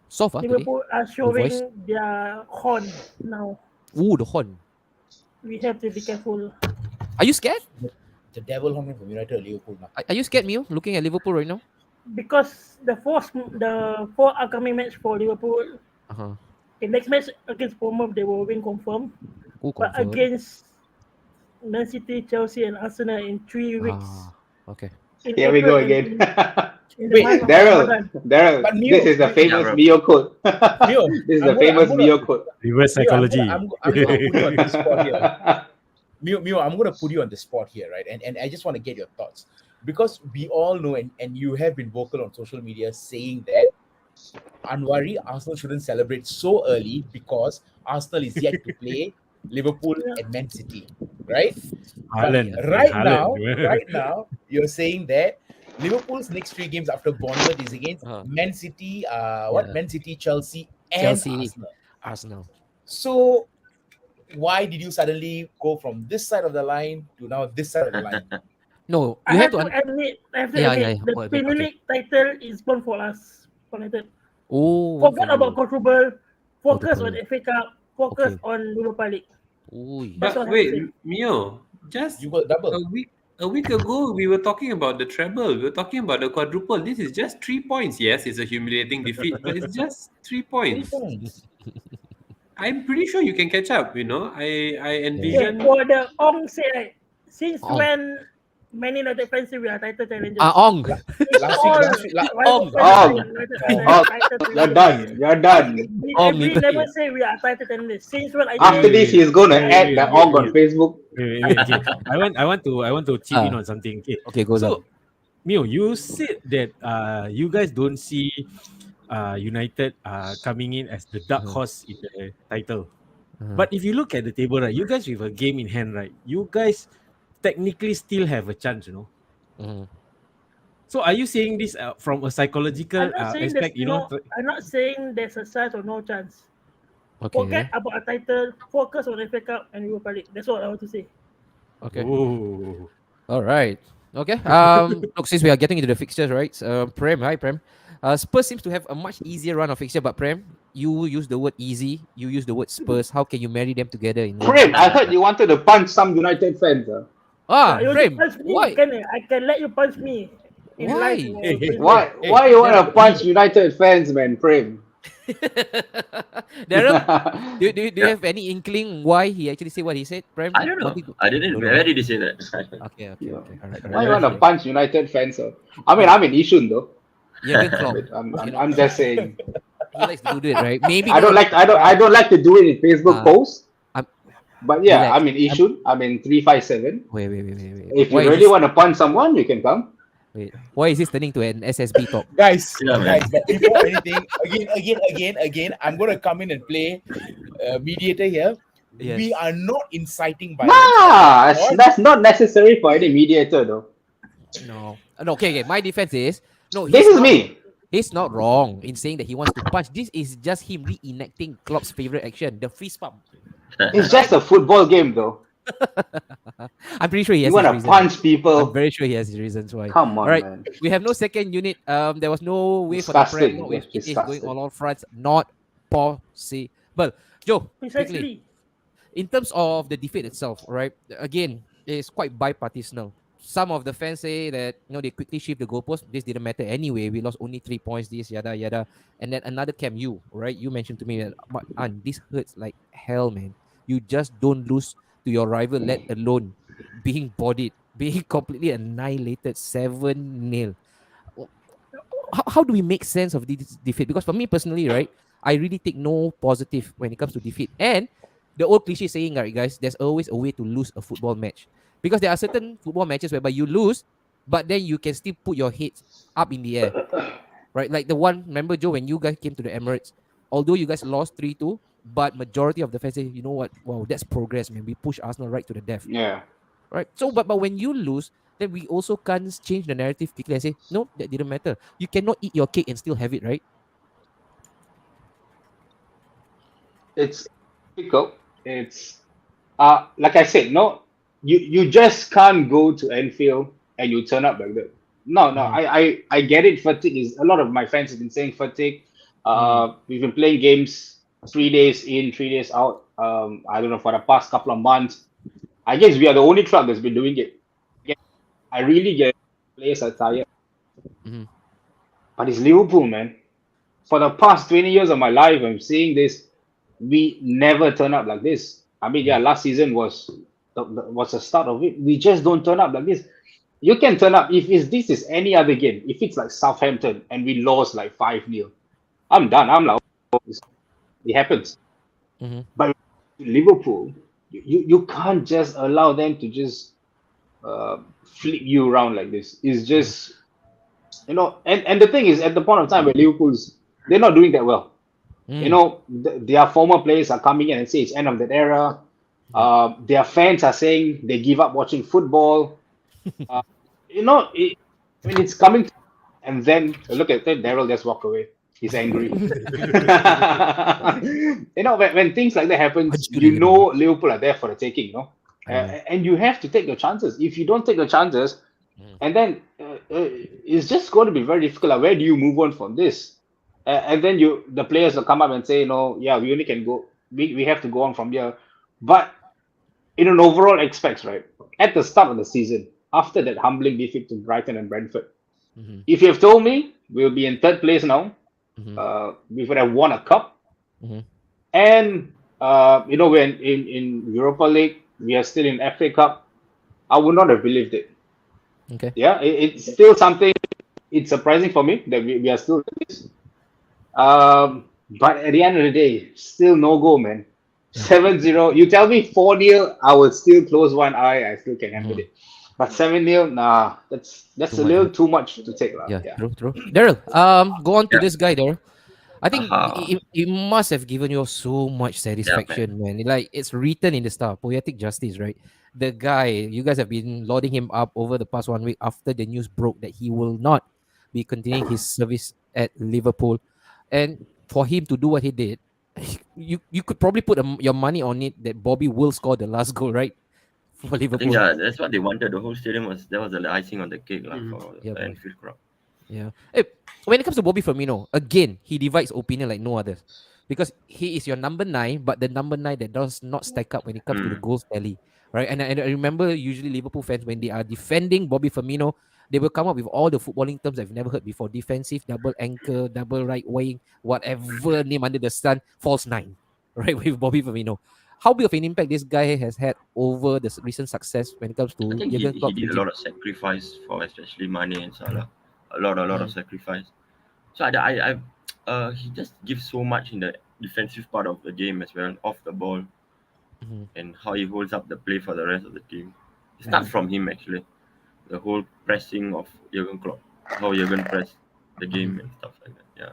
so far Liverpool today, are showing their horn now. Ooh, the horn. We have to be careful. Are you scared? The devil horn from United or Liverpool now. Are you scared, Mio, looking at Liverpool right now? Because the four upcoming match for Liverpool, the next match against Bournemouth, they will win confirm. But against Man City, Chelsea, and Arsenal in 3 weeks. Okay. Here we go again. In the Wait, month of Daryl, Ramadan. Daryl, But this is the famous bro. Mio quote. Mio, This is I'm the gonna- famous I'm gonna- Mio quote. Reverse Mio, psychology. I'm gonna put you on the spot here. Mio, I'm gonna put you on the spot here, right? And I just want to get your thoughts. Because we all know, and you have been vocal on social media saying that Anwari, Arsenal shouldn't celebrate so early because Arsenal is yet to play Liverpool and Man City, right? But Haaland. right now, you're saying that Liverpool's next 3 games after Bournemouth is against Man City, Yeah. Man City, Chelsea, and Chelsea. Arsenal. Arsenal. So why did you suddenly go from this side of the line to now this side of the line? No, I you have have to to. admit, Yeah. the Oh, Premier okay. League title is born for us. United. Oh, Forget about quadruple. Focus on Quadruple. FA Cup. Focus Okay. on Europa League. Ooh. That's But what I have to say. wait, Mio, just You got double. a week ago we were talking about the treble. We were talking about the quadruple. This is just 3 points. Yes, it's a humiliating defeat, but it's just 3 3 points. points. I'm pretty sure you can catch up. I Okay, envision. for the Ong say, right, since Ong. when Man United fans say we are title challengers? Ong. It's Last all week, rival Ong. fans Ong. say United are Ong. title You're challengers. done. You're done. Ong, We literally. never say we are title challengers. Since when I After say this, he's gonna Wait, add wait, the wait, Ong on wait. Facebook. Wait. Okay. I want to chip in on something. Okay, go So, on. Mio, you said that you guys don't see United coming in as the dark horse in the title. But if you look at the table, right, you guys with a game in hand, right, you guys technically still have a chance, So are you saying this from a psychological I'm not saying there's aspect, you know? I'm not saying there's a chance or no chance. Okay. Forget about a title. Focus on FA Cup and Europa League. That's what I want to say. Okay. Oh. All right. Okay. Look, since we are getting into the fixtures, right? Prem, hi Prem. Spurs seems to have a much easier run of fixture, but Prem, you use the word easy. You use the word Spurs. How can you marry them together in one? Prim, I heard you wanted to punch some United fans. You want to Prem. punch me? Why? I can let you punch me. In Why? live, Facebook. Why you want to punch United fans, man, Prim? Daryl, do you have any inkling why he actually said what he said, Prem? I don't know. I didn't. Don't know. Where did he say that? Okay. All right. Why you want to punch United fans? I mean, I'm in Yishun though. Jurgen Klopp. I'm just saying. He likes to do that, right? Maybe I don't like to do it in Facebook posts. But yeah, relax. I'm in Yishun. I'm in 357. Wait. If you Why is really this- want to punch someone, you can come. Wait, why is this turning to an SSB talk? Guys, Yeah, man. but before anything, again, I'm gonna come in and play mediator here. Yes. We are not inciting violence. Nah, that's not necessary for any mediator though. No. Okay. My defense is This is me. He's not wrong in saying that he wants to punch. This is just him reenacting Klopp's favorite action, the fist pump. It's just a football game though. I'm pretty sure he has You want his to reasons. punch I'm people? very sure he has his reasons why. Come on, All right, man. we have no second unit. There was no way for the Disgusting. Prem. No way. It is Disgusting. going all fronts. Not possible. Joe, quickly, Precisely. in terms of the defeat itself, right? Again, it's quite bipartisan. Some of the fans say that they quickly shift the goalpost. This didn't matter anyway. We lost only 3 points. This yada yada. And then another camp, right? You mentioned to me that this hurts like hell, man. You just don't lose to your rival, let alone being bodied, being completely annihilated 7-0. How do we make sense of this defeat? Because for me personally, right, I really take no positive when it comes to defeat. And the old cliche saying, right, guys, there's always a way to lose a football match. Because there are certain football matches whereby you lose, but then you can still put your head up in the air. Right? Like the one, remember, Joe, when you guys came to the Emirates, although you guys lost 3-2, but majority of the fans say, you know what? Wow, that's progress, man. We push Arsenal right to the death. Yeah. Right? So, but when you lose, then we also can't change the narrative quickly and say, no, that didn't matter. You cannot eat your cake and still have it, right? It's difficult. It's like I said, no, you just can't go to Anfield and you turn up like that. No, I get it. Fatigue is a lot of my fans have been saying fatigue. We've been playing games 3 days in, 3 days out. I don't know, for the past couple of months. I guess we are the only club that's been doing it. I really get players are tired. But it's Liverpool, man. For the past 20 years of my life, I'm seeing this. We never turn up like this. I mean, yeah, last season was the start of it. We just don't turn up like this. you can turn up this is any other game. If it's like Southampton and we lost like 5-0, I'm done. I'm like, oh, it happens. Mm-hmm. But Liverpool, you can't just allow them to just flip you around like this. It's just and the thing is, at the point of time where they're not doing that well. Their former players are coming in and say it's end of that era. Their fans are saying they give up watching football. When it's coming, and then look at that, Daryl just walk away. He's angry. When things like that happens, Liverpool are there for the taking. And you have to take your chances. If you don't take your chances, and then it's just going to be very difficult. Like, where do you move on from this? And then the players will come up and say, we only can go. We have to go on from here. But in an overall aspects, right? At the start of the season, after that humbling defeat to Brighton and Brentford, if you have told me we'll be in third place now, we would have won a cup, and we're in Europa League, we are still in FA Cup, I would not have believed it. Okay. Yeah, it's still something. It's surprising for me that we are still this. But at the end of the day, still no goal, man. 7-0. You tell me 4-0, I will still close one eye. I still can handle it. But 7-0, nah, that's a little too much to take. Yeah, true. Daryl, go on to this guy, Daryl. I think it must have given you so much satisfaction, man. Like, it's written in the star, poetic justice, right? The guy, you guys have been lauding him up over the past 1 week after the news broke that he will not be continuing his service at Liverpool. And for him to do what he did, you could probably put your money on it that Bobby will score the last goal, right? For Liverpool. I think, that's what they wanted. The whole stadium was the icing on the cake for the Anfield crowd. Yeah. When it comes to Bobby Firmino, again, he divides opinion like no others. Because he is your number 9, but the number 9 that does not stack up when it comes to the goals tally. Right? And I remember usually Liverpool fans, when they are defending Bobby Firmino, they will come up with all the footballing terms I've never heard before. Defensive, double anchor, double right wing, whatever name under the sun, false 9. Right? With Bobby Firmino. How big of an impact this guy has had over the recent success when it comes to... I think he did a lot of sacrifice for especially Mane and Salah. A lot of sacrifice. So he just gives so much in the defensive part of the game as well, off the ball, and how he holds up the play for the rest of the team. It starts from him, actually. The whole pressing of Jurgen Klopp, how Jurgen press the game and stuff like that. Yeah.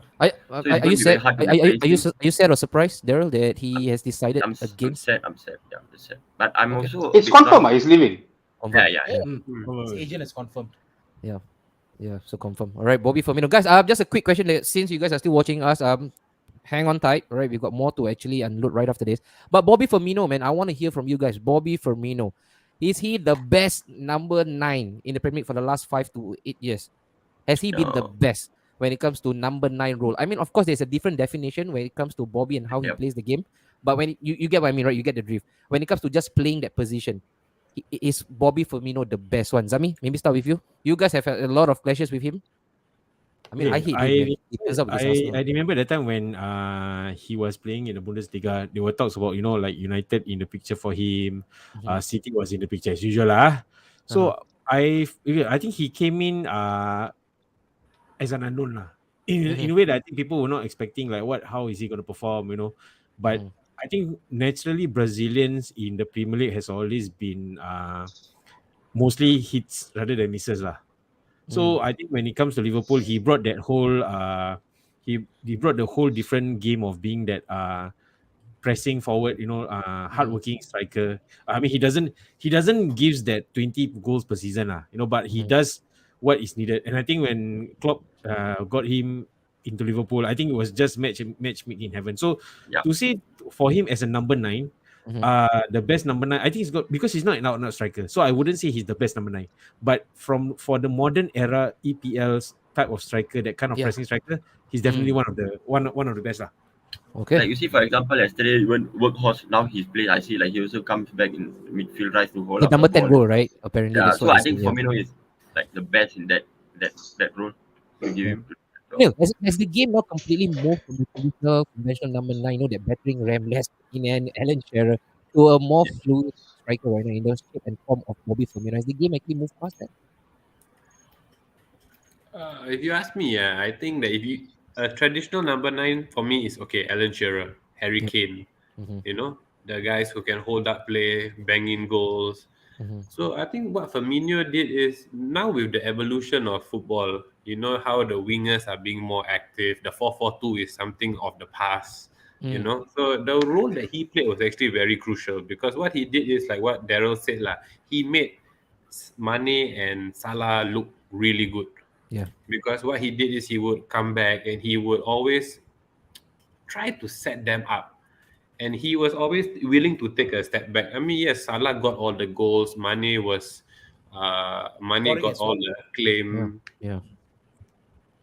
Are you sad or surprised, Daryl, that he has decided against? I'm sad. Yeah, I'm sad. But I'm also. It's confirmed. He's leaving. Yeah. His agent is confirmed. Yeah, so confirm. All right, Bobby Firmino. Guys, just a quick question. Since you guys are still watching us, hang on tight. All right, we've got more to actually unload right after this. But Bobby Firmino, man, I want to hear from you guys. Bobby Firmino, is he the best number 9 in the Premier League for the last 5 to 8 years? Has he been the best when it comes to number 9 role? I mean, of course, there's a different definition when it comes to Bobby and how he plays the game. But when you get what I mean, right? You get the drift. When it comes to just playing that position, is Bobby Firmino the best one? Zami, maybe start with you. You guys have had a lot of clashes with him. I mean, I remember the time when he was playing in the Bundesliga. There were talks about like United in the picture for him. City was in the picture as usual So I think he came in as an unknown in a way that I think people were not expecting, like how is he going to perform, But I think naturally Brazilians in the Premier League has always been mostly hits rather than misses So I think when it comes to Liverpool, he brought that whole he brought the whole different game of being that pressing forward, hardworking striker. I mean, he doesn't gives that 20 goals per season but he does what is needed. And I think when Klopp got him into Liverpool, I think it was just match made in heaven. So to see for him as a number 9, the best number 9, I think he's got, because he's not an out striker. So I wouldn't say he's the best number 9. But for the modern era EPL's type of striker, that kind of pressing striker, he's definitely one of the best Okay. Like you see, for example, yesterday when Workhorse, now he's played, I see like he also comes back in midfield, tries to hold up number the 10 ball. role, right? Apparently. Yeah, so I think Firmino is like the best in that role. To give him. Neil, has the game not completely moved from the traditional conventional number 9, that battering ram, Les and Alan Shearer, to a more fluid striker right now in the shape and form of Bobby Firmino? Has the game actually moved past that? If you ask me, yeah, I think that if you a traditional number 9 for me is okay. Alan Shearer, Harry Yep. Kane, Mm-hmm. you know, the guys who can hold up play, bang in goals. Mm-hmm. So I think what Firmino did is now with the evolution of football, you know how the wingers are being more active. The 4-4-2 is something of the past, you Mm. know. So the role that he played was actually very crucial because what he did is like what Daryl said lah. He made Mane and Salah look really good Yeah. because what he did is he would come back and he would always try to set them up. And he was always willing to take a step back. I mean, yes, Salah got all the goals. Mane Scoring got as all well. the Yeah. claim. Yeah.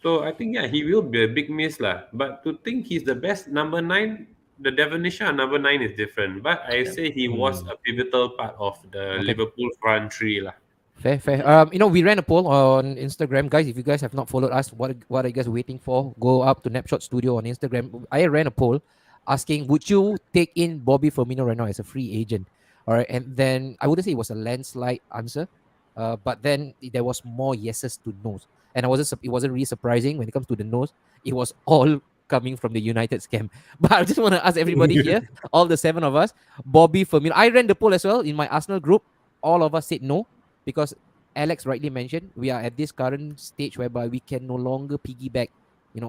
So I think yeah, he will be a big miss lah. But to think he's the best number 9, the definition of number 9 is different. But I say he was a pivotal part of the Okay. Liverpool front three lah. Fair, fair. We ran a poll on Instagram, guys. If you guys have not followed us, what are you guys waiting for? Go up to Napshot Studio on Instagram. I ran a poll asking, would you take in Bobby Firmino right now as a free agent? All right, and then I wouldn't say it was a landslide answer, but then there was more yeses to nos, and it wasn't really surprising when it comes to the nos. It was all coming from the United scam. But I just want to ask everybody here, all the 7 of us, Bobby Firmino. I ran the poll as well in my Arsenal group. All of us said no because Alex rightly mentioned, we are at this current stage whereby we can no longer piggyback,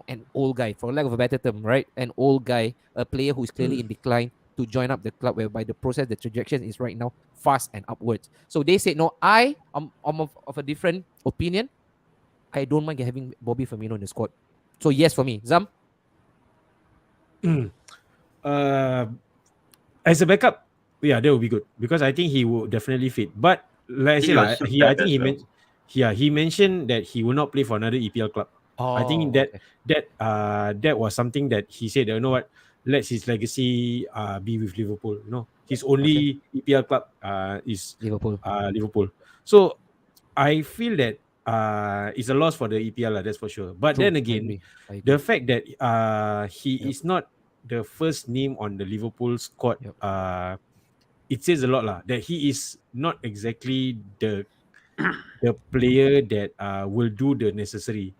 an old guy, for lack of a better term, right? An old guy, a player who is clearly in decline to join up the club, whereby the process, the trajectory is right now fast and upwards. So they said, no, I'm of a different opinion. I don't mind having Bobby Firmino in the squad. So yes for me. Zam? Uh, as a backup, yeah, that would be good because I think he will definitely fit. But like I He said, was so I bad think as well. he mentioned that he will not play for another EPL club. I think Oh, okay. that was something that he said. You know what? Let his legacy be with Liverpool. You know, his only EPL club is Liverpool. Liverpool. So I feel that it's a loss for the EPL, that's for sure. But True. then I again, agree. the fact that he Yep. is not the first name on the Liverpool squad, Yep. it says a lot lah. That he is not exactly the player that will do the necessary.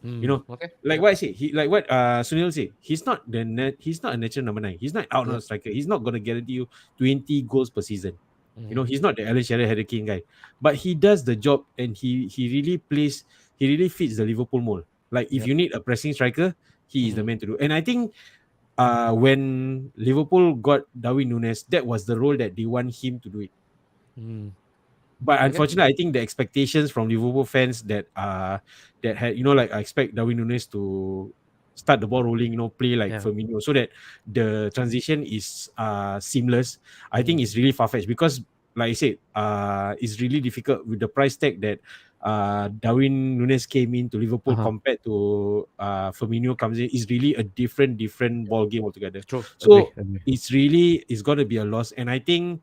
You know, Okay. like Yep. what I say, what Sunil said, he's not a natural number 9. He's not out Yep. striker. He's not gonna guarantee you 20 goals per season. You know, Mhm. he's not the Alan Shearer Harry Kane guy, but he does the job and he really fits the Liverpool mold. Like if Yep. you need a pressing striker, he is the Mhm. man to do. And I think when Liverpool got Darwin Nunes, that was the role that they want him to do it. Mm. But Okay. unfortunately, I think the expectations from Liverpool fans that had, like, I expect Darwin Nunes to start the ball rolling, play like Yeah. Firmino, so that the transition is seamless. I think it's really far fetched because, like I said, it's really difficult with the price tag that Darwin Nunes came into Liverpool Uh-huh. compared to Firmino comes in. Is really a different ball game altogether. True. So Agree. it's gonna be a loss, and I think,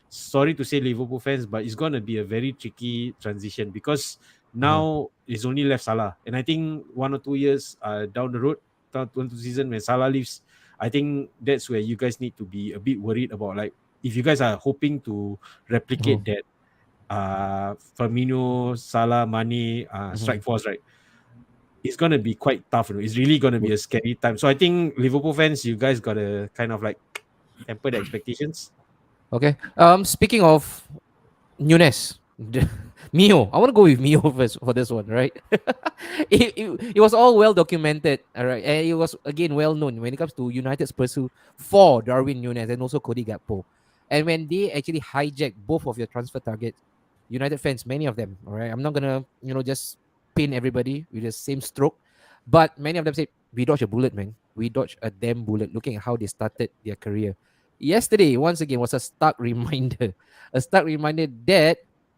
sorry to say, Liverpool fans, but it's gonna be a very tricky transition because now it's only left Salah, and I think 1 or 2 years down the road, down to season when Salah leaves, I think that's where you guys need to be a bit worried about, like, if you guys are hoping to replicate that Firmino, Salah, Mane strike force, right? It's gonna be quite tough. It's really gonna be a scary time. So I think Liverpool fans, you guys gotta kind of like temper the expectations. Okay. Speaking of Nunes, Mio, I want to go with Mio first for this one, right? It was all well documented, all right, and it was again well known when it comes to United's pursuit for Darwin Nunes and also Cody Gakpo. And when they actually hijacked both of your transfer targets, United fans, many of them, all right, I'm not gonna just pin everybody with the same stroke, but many of them said we dodged a bullet, man. We dodged a damn bullet. Looking at how they started their career yesterday, once again, was a stark reminder, that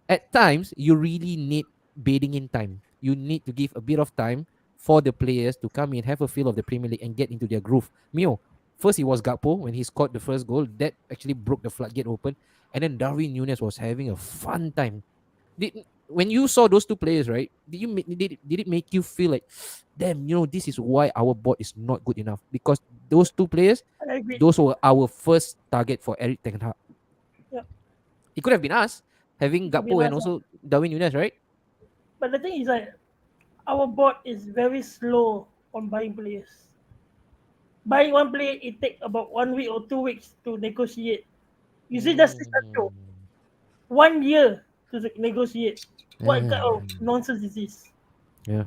at times you really need bidding in time. You need to give a bit of time for the players to come in, have a feel of the Premier League, and get into their groove. Mio, first it was Gakpo when he scored the first goal. That actually broke the floodgate open. And then Darwin Nunes was having a fun time. When you saw those two players, right? Did it make you feel like, damn, this is why our board is not good enough? Because those two players, I agree. those were our first target for Eric Ten Hag. Yeah. It could have been us having It could be Gakpo and us, also Darwin Nunes, right? But the thing is, like, our board is very slow on buying players. Buying one player, it take about 1 week or 2 weeks to negotiate. You see, that's Sancho. 1 year to negotiate. What kind of nonsense is this? Yeah.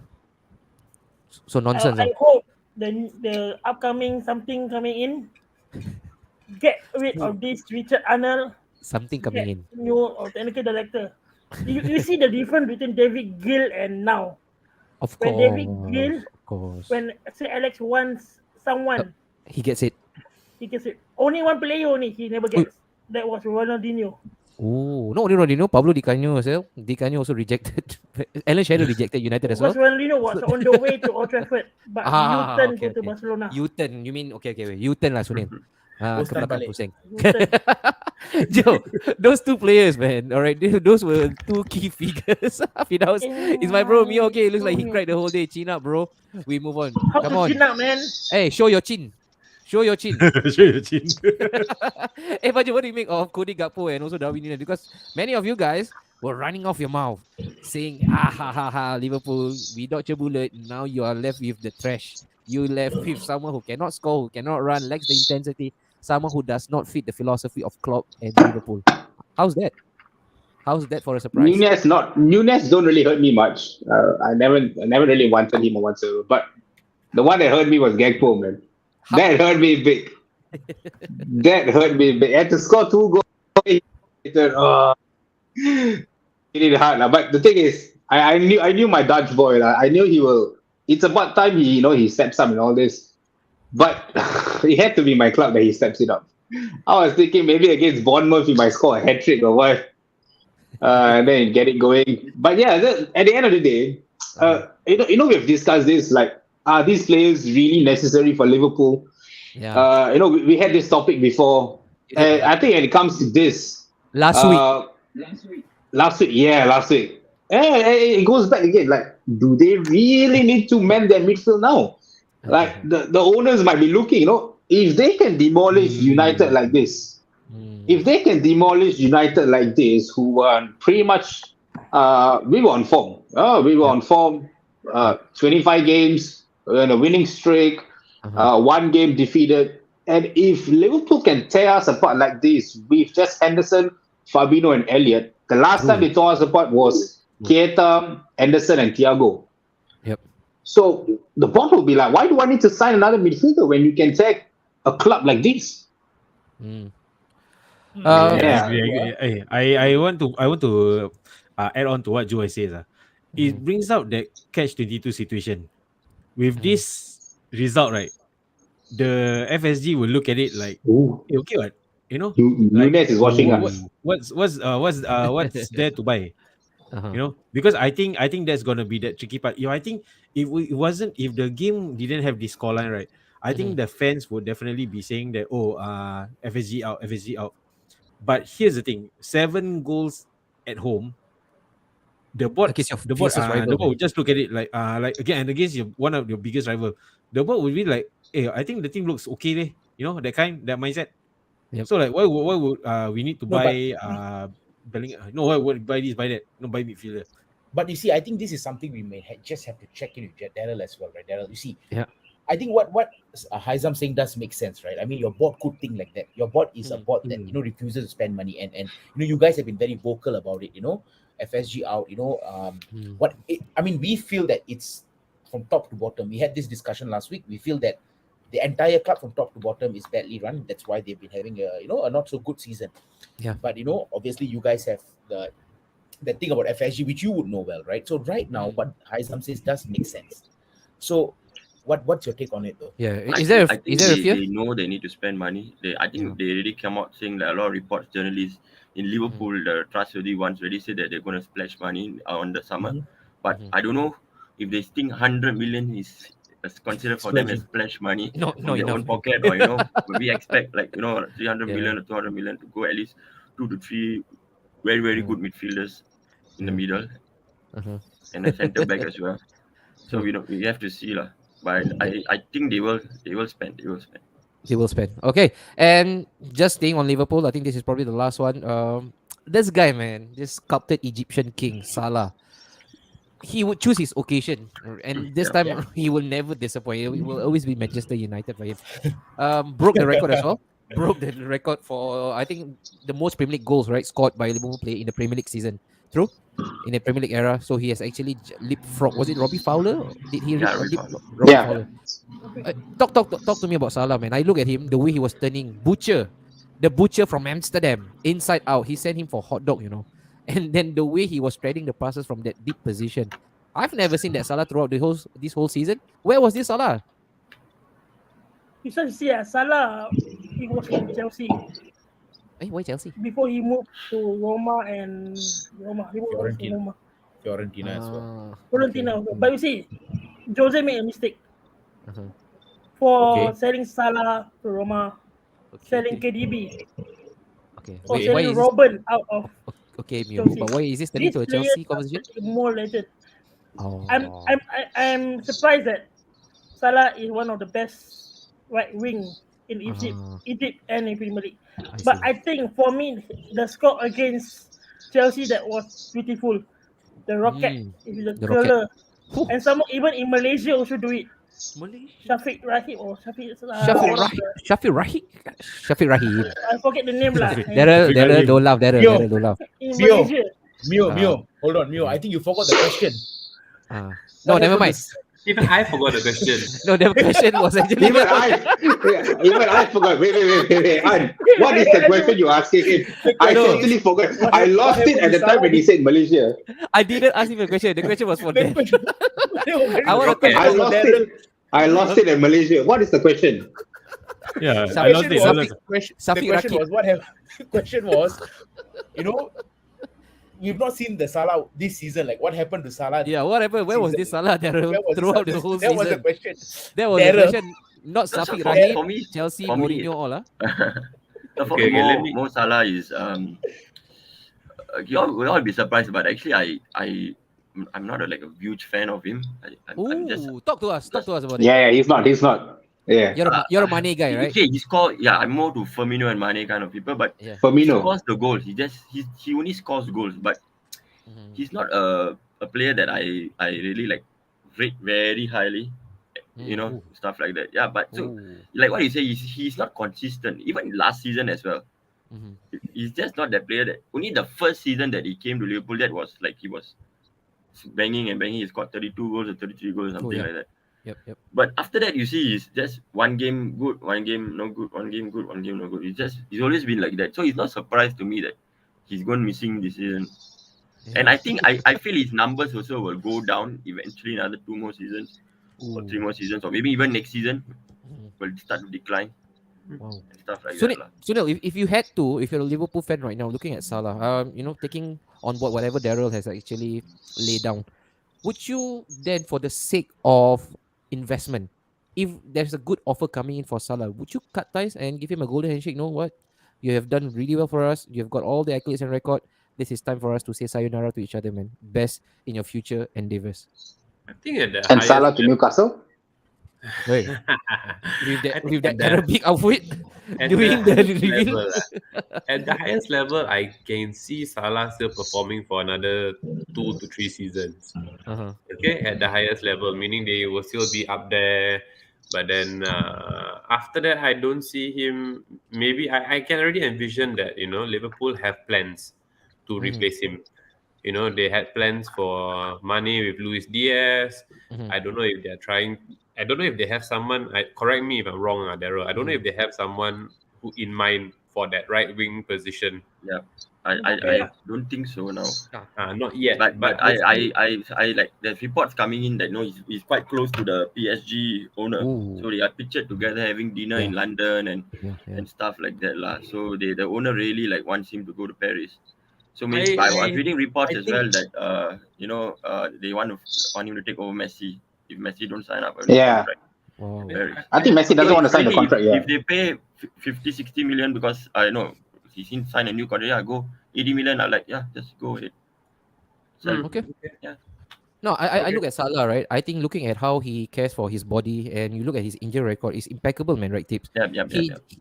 So nonsense. I hope the upcoming something coming in get rid of this Richard Arnold. Something coming in. New or technical director. You see the difference between David Gill and now. Of When course. David Gill, Of course. when Sir Alex wants someone, He gets it. he gets it. Only one player only he never gets. That was Ronaldinho. Oh, not only Ronaldinho, Pablo Di Canio as well. Di Canio also rejected. Alan Shearer rejected United as well. Because Ronaldinho was on the way to Old Trafford, but U-turn okay, go to okay. Barcelona. U-turn, you mean okay, wait. U-turn lah, Sunil. Ke Ustaz belakang balik. pusing. U-turn. Joe, those two players, man. All right, those were two key figures. Fidaus is my bro. Me okay? Looks like he cried the whole day. Chin up, bro. We move on. How Come to on. chin up, man? Hey, show your chin. Show your chin. Show your chin. Hey, Baji, what do you make of Cody Gakpo and also Darwin Núñez? Because many of you guys were running off your mouth saying, Liverpool, we dodged your bullet. Now you are left with the trash. You left with someone who cannot score, who cannot run, lacks the intensity, someone who does not fit the philosophy of Klopp and Liverpool. How's that? How's that for a surprise? Nunez don't really hurt me much. I never really wanted him or whatsoever. But the one that hurt me was Gakpo, man. That hurt me big. That hurt me big. I had to score 2 goals. It did hard, but the thing is, I knew my Dutch boy. I knew he will. It's about time he steps up and all this. But it had to be my club that he steps it up. I was thinking maybe against Bournemouth he might score a hat trick or what, and then get it going. But yeah, at the end of the day, we've discussed this. Like, are these players really necessary for Liverpool? Yeah. We had this topic before. I think when it comes to this, Last week. Last week. It goes back again. Like, do they really need to man their midfield now? Like, the owners might be looking, if they can demolish United like this, who are pretty much, we were on form. We were on form, 25 games, in a winning streak, 1 game defeated. And if Liverpool can tear us apart like this with just Henderson, Fabinho, and Elliott, the last time they tore us apart was Keita, Henderson, and Thiago. Yep. So the board will be like, why do I need to sign another midfielder when you can take a club like this? I want to add on to what Joe says. It brings out that catch-22 situation. With this result, right, the FSG will look at it like, hey, okay, what? Nunez is watching us. What's there to buy? Because I think that's gonna be that tricky part. I think if the game didn't have this scoreline, right, I think the fans would definitely be saying that FSG out. But here's the thing: 7 goals at home. The board will just look at it like again and against one of your biggest rival. The board will be like, hey, I think the team looks okay, that mindset. Yep. So like, why would we need to buy Bellingham? No, why would buy this, buy that? No, buy midfielder. But you see, I think this is something we may just have to check in with Daryl as well, right? Daryl, you see, yeah. I think what Haizam saying does make sense, right? I mean, your board could think like that. Your board is a board that refuses to spend money, and you guys have been very vocal about it. FSG out. We feel that it's from top to bottom. We had this discussion last week. We feel that the entire club from top to bottom is badly run. That's why they've been having a not so good season. Yeah. But obviously you guys have the thing about FSG, which you would know well, right? So right now, what Haizam says does make sense. So what's your take on it though? Yeah. I think they know they need to spend money. I think they already come out saying that a lot of reports, journalists in Liverpool, the trustworthy ones already said that they're going to splash money on the summer. But I don't know if they think 100 million is considered for them as splash money from their own pocket, or we expect 300 million or 200 million to go at least 2 to 3 very, very good midfielders in the middle and a centre back as well. So we have to see lah. But I think they will spend. They will spend. Okay. And just staying on Liverpool, I think this is probably the last one. This guy, man, this sculpted Egyptian king, Salah. he would choose his occasion, and this time he will never disappoint. It will always be Manchester United for him. Broke the record as well. Broke the record for I think the most Premier League goals right scored by a Liverpool player in the Premier League season. True, in the Premier League era. So he has actually leapfrog. Was it Robbie Fowler? Did he Yeah, leap Robbie Robbie Yeah. Fowler? Talk to me about Salah, man. I look at him, the way he was turning the butcher from Amsterdam, inside out. He sent him for hot dog, and then the way he was spreading the passes from that deep position. I've never seen that Salah throughout this whole season. Where was this Salah? You should see Salah, he was from Chelsea Why Chelsea? before he moved to Roma and Roma. He moved to Fiorentina. Roma. Fiorentina as well. Fiorentina. Okay. But you see, Jose made a mistake Uh-huh. for selling Salah to Roma, Okay. selling KDB, Okay. or Wait, why selling is Robin out of okay, Mio, Chelsea. but why is this turning These to a players Chelsea are conversation? more legend. Oh. I'm surprised that Salah is one of the best right wing in Egypt, Ah. Egypt and in Premier League. I But see. I think for me, the score against Chelsea that was beautiful. The rocket, is the the curler, Whew. and some even in Malaysia also do it. Malaysia. Shafiq Rahim or Shafiq. Shafiq Rahim. I forget the name lah. Daryl, don't laugh. Daryl, don't laugh. In Mio. Malaysia, Mio, hold on, Mio. I think you forgot the question. No, What never happened mind. Even I forgot the question. No, the question was actually Even I forgot. Wait. What is the question you asking him? I No. totally forgot. What I lost happened it at to the time Salah? when he said Malaysia. I didn't ask him a question. The question was for Dan. I wanna Okay. I lost it. I lost it at Malaysia. What is the question? Yeah, Shafiq- I lost it. I Shafiq- lost it. The Safi question Rakib. was the question was, we've not seen the Salah this season. Like, what happened to Salah? Yeah, whatever. Where was this Salah, Daryl? Where was this Throughout Salah? the whole That was the season. question. That was the Daryl. question. Not So Safi for Rahim, me- Chelsea, for me- Mourinho, all. So for Okay, me, let me- Mo Salah is you all will all be surprised, but actually I'm not a huge fan of him. I'm just Ooh, talk to us about it. Yeah, he's not. Yeah, You're a money guy, right? Okay, he scored. Yeah, I'm more to Firmino and Mane kind of people, but Yeah. he Firmino. scores the goals. He only scores goals, but Mhm. he's not a player that I really rate very highly. Ooh. Stuff like that. Yeah, but so Ooh. like what you say, he's not consistent. Even last season as well. Mhm. He's just not that player that only the first season that he came to Liverpool, that was like he was banging and banging. He scored 32 goals or 33 goals, something yeah. like that. Yep. But after that, you see, he's just one game good, one game no good, one game good, one game no good. He's always been like that. So it's not surprised to me that he's gone missing this season. And I think I feel his numbers also will go down eventually, another 2 more seasons or 3 more seasons, or maybe even next season will start to decline. Wow. And stuff like Sunil, that. Sunil, if you're a Liverpool fan right now, looking at Salah, taking on board whatever Daryl has actually laid down, would you then, for the sake of investment, if there's a good offer coming in for Salah, would you cut ties and give him a golden handshake? You know what? You have done really well for us. You've got all the accolades and record. This is time for us to say sayonara to each other, man. Best in your future endeavors. I think at the And highest Salah to Newcastle. Wait, I with think that at the- Arabic outfit at doing the reveal. level, at the highest level, I can see Salah still performing for another 2 to 3 seasons. Uh-huh. Okay, at the highest level, meaning they will still be up there. But then after that, I don't see him. Maybe I can already envision that Liverpool have plans to replace him. They had plans for Mane with Luis Diaz. Mhm. I don't know if they're trying. I don't know if they have someone. Correct me if I'm wrong, Daryl. I don't know if they have someone who in mind for that right wing position. Yeah, I don't think so now. Not yet. But I like there's reports coming in that he's quite close to the PSG owner. Ooh. So they are pictured together having dinner in London and stuff like that lah. So the owner really wants him to go to Paris. So maybe I was reading reports as well that they want him to take over Messi if Messi don't sign up. Yeah. Wow. Paris. I think Messi doesn't want to sign the Really, contract. If Yeah. they pay 50-60 million because I know he's signed a new contract, yeah, go 80 million. I'm like, yeah, just go ahead. Sell. Okay. Yeah. No, I look at Salah, right? I think looking at how he cares for his body and you look at his injury record, it's impeccable, man, right, Tips? Yeah.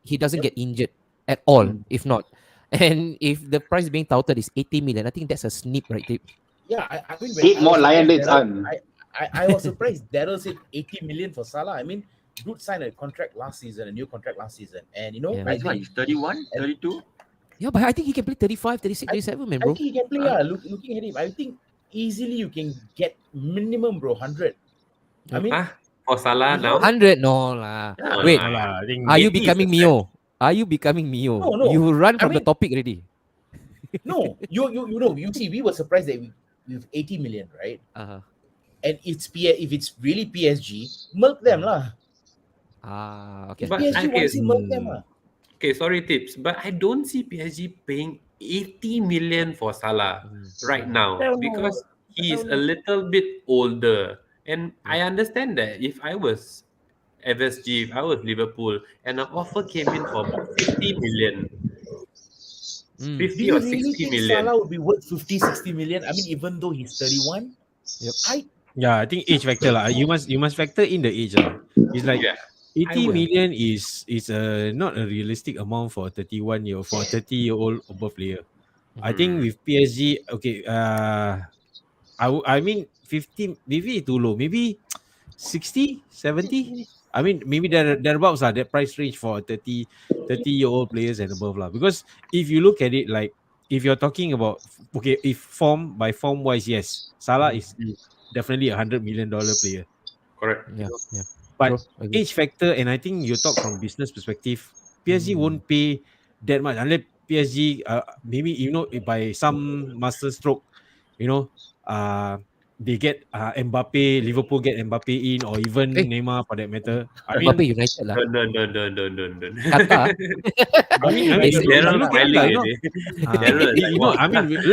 He doesn't get injured at all, if not. And if the price being touted is 80 million, I think that's a snip, right, Tip? Yeah, I mean, when 8 I more was Lion surprised, Dates Daryl, on. I was surprised. Daryl said 80 million for Salah. I mean, dude signed a contract last season, a new contract last season, and Yeah. I He's what? think He's 31, 32? Yeah, but I think he can play 35, 36, 37, man, I bro. think he can play. Yeah, looking at him, I think easily you can get minimum, bro, 100. I Yep. mean, For Salah you now? know, 100, no lah. Yeah. No Wait, lah. No lah, I think are you 80 is becoming the best. Mio? Are you becoming Mio? No. You run I from the mean- topic already. no, you see, we were surprised that with 80 million, right? Uh-huh. And if it's really PSG, milk them lah. Okay. If But PSG okay, wants it, milk them lah. Okay, sorry tips, but I don't see PSG paying 80 million for Salah right now Hell no. because he is Hell a no. little bit older. And I understand that if I was FSG, if I was Liverpool, and an offer came in for about 50 million, Mm. 50 Do you or really 60 think million. Salah would be worth 50, 60 million? I mean, even though he's 31, Yep. yeah, I think age factor lah. You must factor in the age lah. It's like Yeah, 80 would. million is not a realistic amount for a 30-year-old above player. I think with PSG, okay, I mean 50 maybe too low, maybe 60, 70. I mean maybe thereabouts are that price range for 30-year-old players and above lah. Because if you look at it, like if you're talking about, okay, if by form wise, yes, Salah is definitely $100 million player. Correct. Yeah. But True, I agree. age factor, and I think you talk from business perspective, PSG won't pay that much unless PSG, maybe by some master stroke, you know, they get Mbappe, Liverpool get Mbappe in, or even Hey. Neymar for that matter. I Mbappe mean, United lah. No. Qatar. I mean, It's- you Daryl look at it, smiling like, already. Daryl is like, I wow. mean,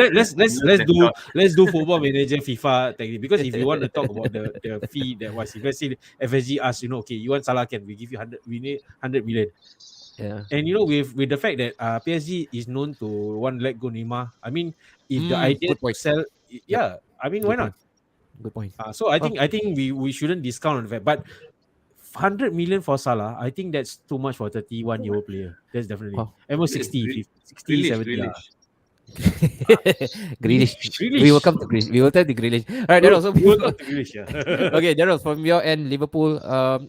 let's do Football Manager FIFA technique, because if you want to talk about the fee that was, if let's say FSG asks, okay, you want Salah, can we give you 100? We need 100 million. Yeah. And with the fact that PSG is known to one let go Neymar, I mean, if the idea good point. to sell, yeah, I mean, why not? Good point. So I think we shouldn't discount on the fact, but 100 million for Salah, I think that's too much for a 31-year-old player. That's definitely Wow. almost Grealish, 60, 50, 60, 70. Grealish. Grealish. Grealish. We will come to Grealish. We will tell the Grealish. All right, Daryl. So We'll talk to Grealish, yeah. okay, Daryl, from your end, Liverpool,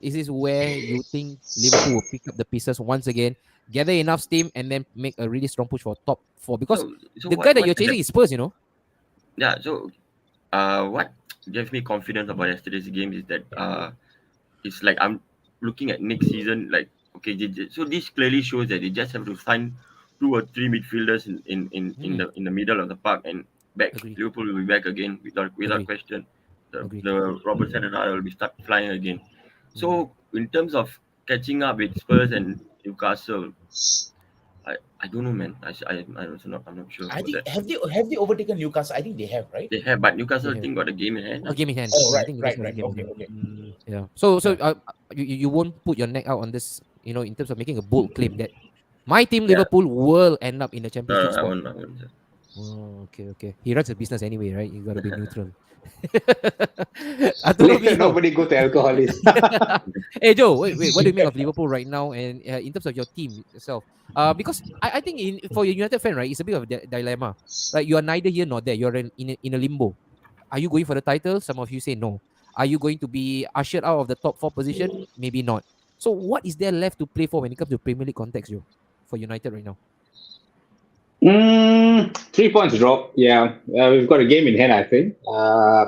is this where you think Liverpool will pick up the pieces once again, gather enough steam, and then make a really strong push for top four? Because So the what- guy that what you're the- chasing is Spurs, you know? Yeah, so what gives me confidence about yesterday's game is that it's like I'm looking at next season, like, okay, so this clearly shows that they just have to find 2 or 3 midfielders in the middle of the park, and back Agree. Liverpool will be back again without Agree. question. Agree. The Robertson and I will be start flying again. So in terms of catching up with Spurs and Newcastle, I don't know, man. I'm not sure. I about think that. have they overtaken Newcastle? I think they have, right? They have, but Newcastle They I think got a game in hand. A game in hand. Oh, Yeah, I right, think right, Newcastle has a right. game in Okay, hand. okay. Yeah. So you won't put your neck out on this, in terms of making a bold claim that my team Yeah. Liverpool will end up in the Champions League I spot. won't. Oh, okay. He runs a business anyway, right? You gotta be neutral. Later, nobody go to alcoholics. Hey Joe, wait. What do you make of Liverpool right now, and in terms of your team itself? Because I think for your United fan, right, it's a bit of a dilemma. Like, you are neither here nor there. You're in a limbo. Are you going for the title? Some of you say no. Are you going to be ushered out of the top 4 position? Maybe not. So what is there left to play for when it comes to Premier League context, Joe, for United right now? 3 points drop. Yeah, we've got a game in hand, I think,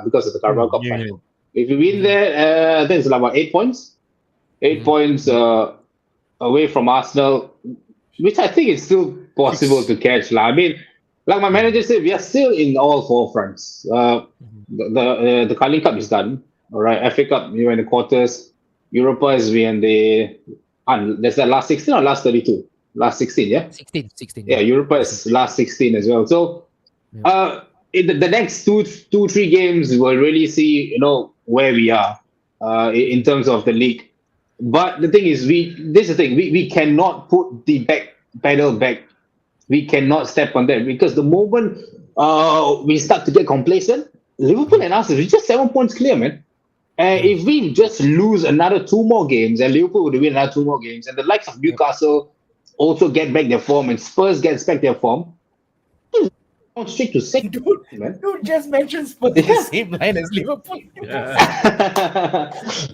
because of the Carabao Cup yeah. final. If we win there, I think it's about 8 points. 8 points away from Arsenal, which I think is still possible to catch. I mean, like my manager said, we are still in all 4 fronts. The Carling Cup is done. All right, FA Cup, we were in the quarters. Europa is we in the. There's that last 16 or last 32? Last 16, yeah? 16. Yeah, Europa is last 16 as well. So, in the next 2-3 games, we'll really see, where we are in terms of the league. But the thing is, we cannot put the pedal back. We cannot step on that, because the moment we start to get complacent, Liverpool and us is just 7 points clear, man. And if we just lose another 2 more games, and Liverpool would win another 2 more games, and the likes of Newcastle also get back their form, and Spurs get back their form, straight to second, man. Dude just mentioned Spurs in the same line as Liverpool.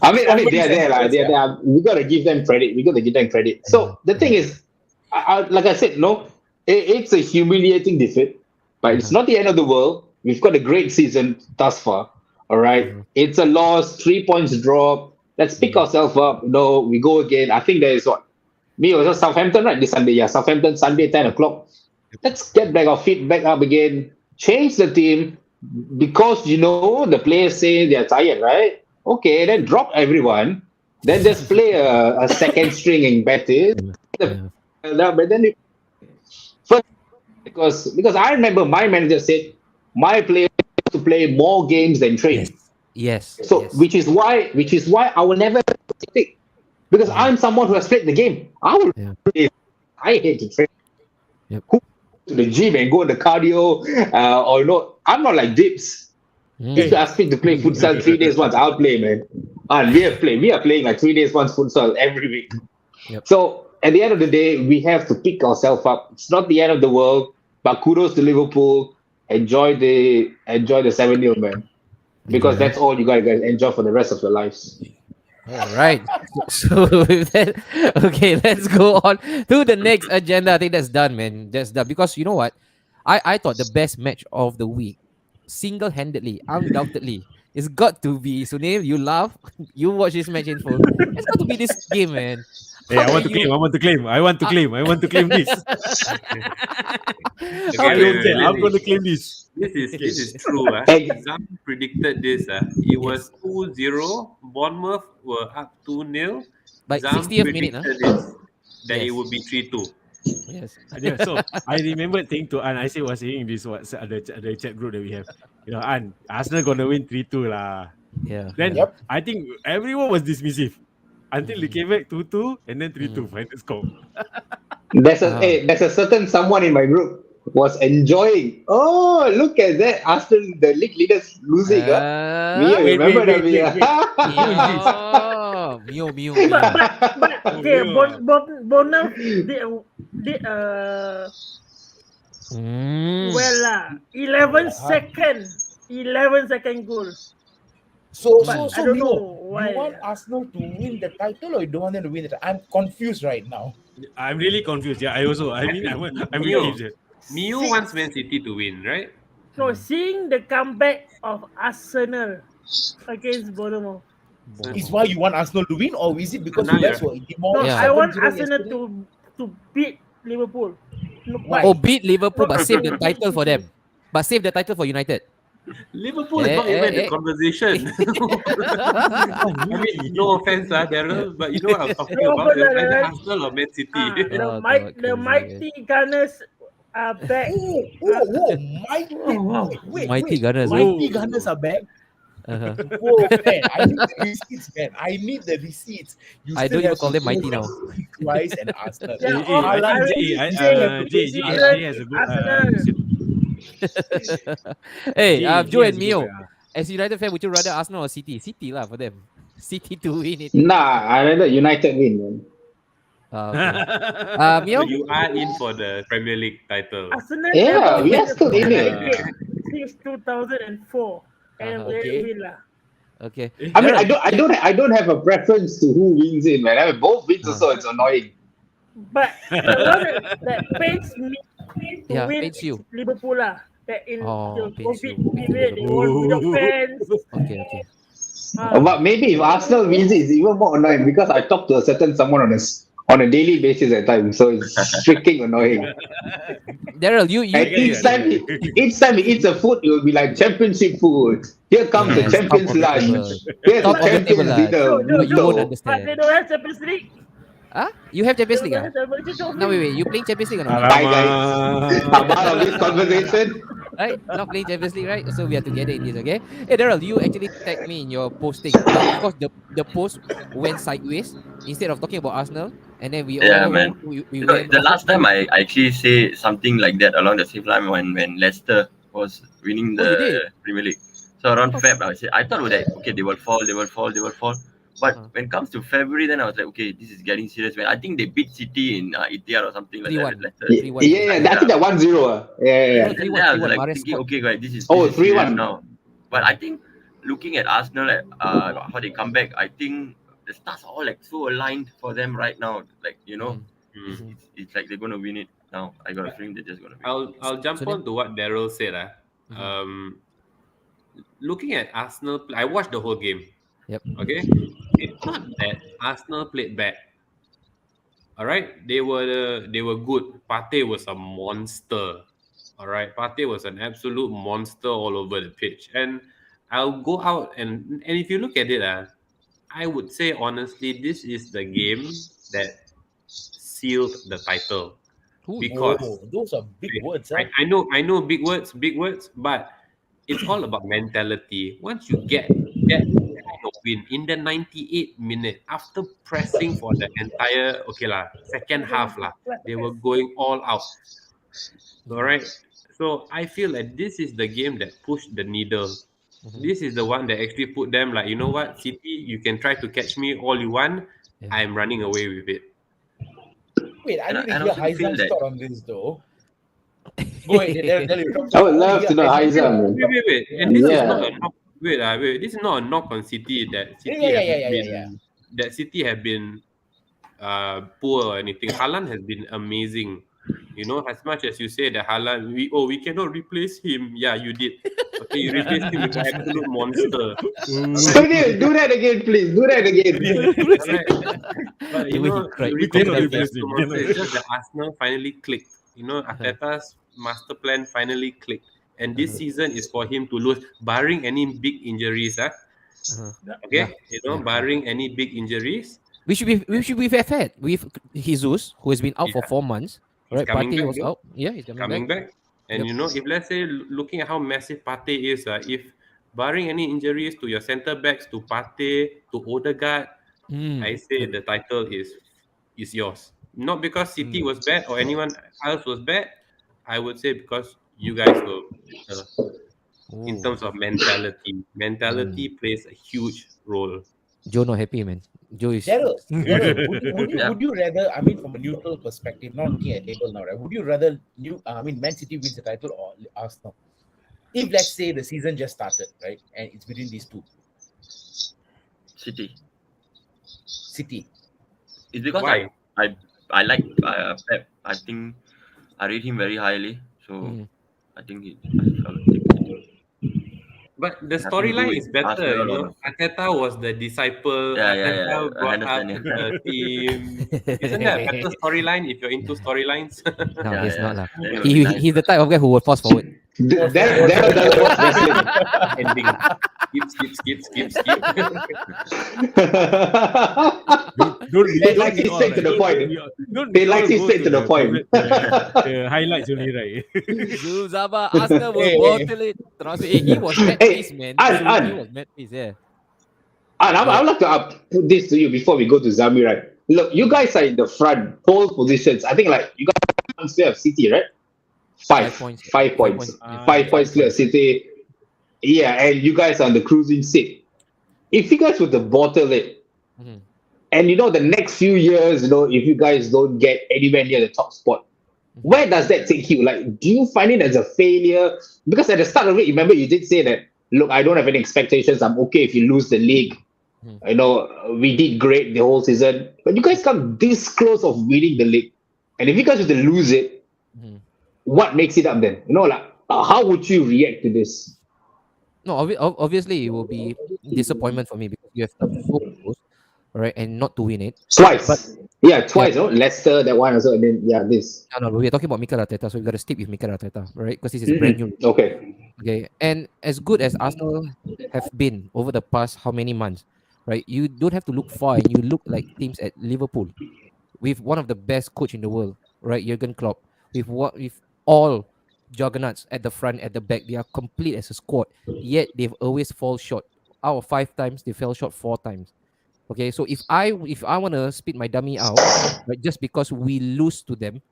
I mean, they're there, like, they're there. We gotta give them credit. So the thing is, like I said, no, it's a humiliating defeat, but it's not the end of the world. We've got a great season thus far. All right, it's a loss, 3 points drop. Let's pick ourselves up. No, we go again. I think there is what me also Southampton, right? This Sunday, yeah, Southampton Sunday 10 o'clock. Let's get back our feet back up again. Change the team because the players say they're tired, right? Okay, then drop everyone. Then just play a second string in Betis. But then first, because I remember my manager said my players have to play more games than train. Yes. So which is why I will never take, because I'm someone who has played the game. I hate to train. Who to the gym and go to the cardio or I'm not like Dips. If you ask me to play futsal 3 days once, I'll play, man. And we are playing like 3 days once futsal every week. So at the end of the day, we have to pick ourselves up. It's not the end of the world, but kudos to Liverpool. Enjoy the 7-0, man. Because that's all you guys enjoy for the rest of your lives. All right. So with that, okay, let's go on to the next agenda. I think that's done, man. That's done. Because you know what? I thought the best match of the week, single-handedly, undoubtedly, it's got to be, Sunil, you laugh. You watch this match in full. It's got to be this game, man. Hey, I want to claim this. I'm going to claim this. This is true. Zam predicted this. It was 2-0. Bournemouth were up 2-0. By Zam 60th minute, that it would be 3-2. Yes. Yeah, so I remember saying to An, was saying this the chat group that we have. An, Arsenal gonna win 3-2 lah. Yeah. Then I think everyone was dismissive until they came back 2-2 and then 3-2 final score. There's a certain someone in my group was enjoying. Oh, look at that! Arsenal, the league leaders losing. Remember that? Mio. But okay, Bournemouth did well lah. 11 second goal. So I don't know why. You want Arsenal to win the title or you don't want them to win the title? I'm confused right now. I'm really confused. Yeah, I also. I mean, I'm really confused. Mio wants Man City to win, right? So seeing the comeback of Arsenal against Bournemouth. Is why you want Arsenal to win, or is it because you guys were No, I want Arsenal to beat Liverpool. Beat Liverpool, but save the title for them. But save the title for United. Liverpool is not even in the conversation. I mean, no offense, Daryl, but you know what I'm talking about? It's either Arsenal or Man City. The mighty Gunners are back. Mighty Gunners. Mighty Gunners are back. Whoa, man, I need the receipts, man. I need the receipts. I don't even call them mighty now. Twice and Arsenal. Jay has a good. Hey, Joe and Mio, as United fan, would you rather Arsenal or City? City lah for them. City to win it. Nah, I rather United win, man. Okay. Mio? So you are in for the Premier League title. Arsenal we are still in it. Since 2004. Okay. I mean, I don't have a preference to who wins it, man. I mean, both wins also, it's annoying. But the one that pains me to win pains you. Liverpool lah. That in the pains COVID you. period, they won without fans. Okay. But maybe if Arsenal wins it, it's even more annoying because I talk to a certain someone on a daily basis at times, so it's freaking annoying. Daryl, you and each time he eats a food, it will be like championship food. Here comes the champions lunch. Here's the champions dinner. You won't understand. But they don't have Champions League. Huh? You have Champions League? No, wait. You playing Champions League or not? Bye, guys. I'm out of this conversation. Right? Not playing Champions League, right? So we are together in this, okay? Hey, Daryl, you actually tagged me in your posting. Of course, the post went sideways. Instead of talking about Arsenal, and then we man. We the last time I actually say something like that along the same line when Leicester was winning the Premier League. So around Feb, I thought that okay, they will fall. But when it comes to February, then I was like, okay, this is getting serious. Man, I think they beat City in Etihad or something like 3-1. that. Leicester. 3-1. Yeah, I think that 1-0. Yeah. And 3-1. then I was 3-1. like Mahrez thinking, scored. okay, guys, this is Oh, serious 3-1. now. But I think looking at Arsenal, how they come back, I think the stars are all like so aligned for them right now. Like it's like they're gonna win it now. I got a feeling they're just gonna win. I'll jump So then- on to what Daryl said. Looking at Arsenal, I watched the whole game. Yep. Okay, it's not that Arsenal played bad. All right, they were good. Partey was a monster. All right, Partey was an absolute monster all over the pitch. And I'll go out and if you look at it, I would say honestly, this is the game that sealed the title because those are big words. I know big words, but it's all about mentality. Once you get that kind of win in the 98th minute after pressing for the entire second half they were going all out. All right. So I feel like this is the game that pushed the needle. This is the one that actually put them like, you know what, City, you can try to catch me all you want. Yeah. I'm running away with it. Wait, I need to And hear I also feel Haizan's that- thought on this though. Go ahead. I would love to know Haizan. Wait. And this is Yeah. not a knock. Wait. This is not a knock on City that City Yeah. that City have been poor or anything. Haaland has been amazing. You know, as much as you say that Haaland, we cannot replace him. Yeah, you did. Okay, you replaced him with an absolute monster. Do that again, please. Do that again. Alright. But you The way he know, cried. you We replace cannot him replace with him. a monster. It's just that Arsenal finally clicked. You know, Arteta's master plan finally clicked. And this season is for him to lose, barring any big injuries. Okay, barring any big injuries. We should be fair with Jesus, who has been out for Yeah. 4 months. He's Right, coming Partey back, was though. out. Yeah, he's coming back. And Yep. you know, if let's say looking at how massive Partey is, if barring any injuries to your centre backs, to Partey, to Odegaard, I say the title is yours. Not because City was bad or anyone else was bad. I would say because you guys were better in terms of mentality. Mentality plays a huge role. Joe not happy, man. Joe is Daryl, would you rather, I mean, from a neutral perspective, not looking at table now, right? Would you rather Man City wins the title or Arsenal? If let's say the season just started, right, and it's between these two, City. City. It's because Why? I like Pep. I think I rate him very highly. So I think I'll take City. But the Nothing to do storyline with is better, Arsenal you or know. Arteta was the disciple. Yeah. Arteta I brought up understand, the team. Isn't that a better storyline if you're into storylines? no, Yeah, he's yeah. not lah. Then it will be nice. He's the type of guy who will fast forward. Daryl doesn't watch wrestling. Ending. Skip. They like it straight to the point. They like it straight to the point. The highlights only, right? Zaba, Arsenal will Hey. bottle it. He was mad Hey, piece, man. An. He was mad piece, yeah. And I would like to put this to you before we go to Zami, right? Look, you guys are in the front, pole positions. I think like you guys still have City, right? 5 points. 5 points. Ah, 5 points clear City. Yeah, and you guys are on the cruising seat. If you guys were to bottle it, Mhm. and the next few years, if you guys don't get anywhere near the top spot, where does that take you? Like, do you find it as a failure? Because at the start of it, remember you did say that, look, I don't have any expectations. I'm okay if you lose the league. We did great the whole season, but you guys come this close of winning the league. And if you guys were to lose it, what makes it up then? How would you react to this? No, obviously it will be disappointment for me because you have done so close, right, and not to win it. Twice. Twice. Leicester, that one also, and then this. No, we're talking about Mikel Arteta, so we got to stick with Mikel Arteta, right? Because this is brand new. Okay. And as good as Arsenal have been over the past how many months, right? You don't have to look far, and you look like teams at Liverpool, with one of the best coach in the world, right? Jurgen Klopp, with all juggernauts at the front, at the back, they are complete as a squad. Yet they've always fall short. Out of 5 times, they fell short 4 times. Okay, so if I want to spit my dummy out, right, just because we lose to them,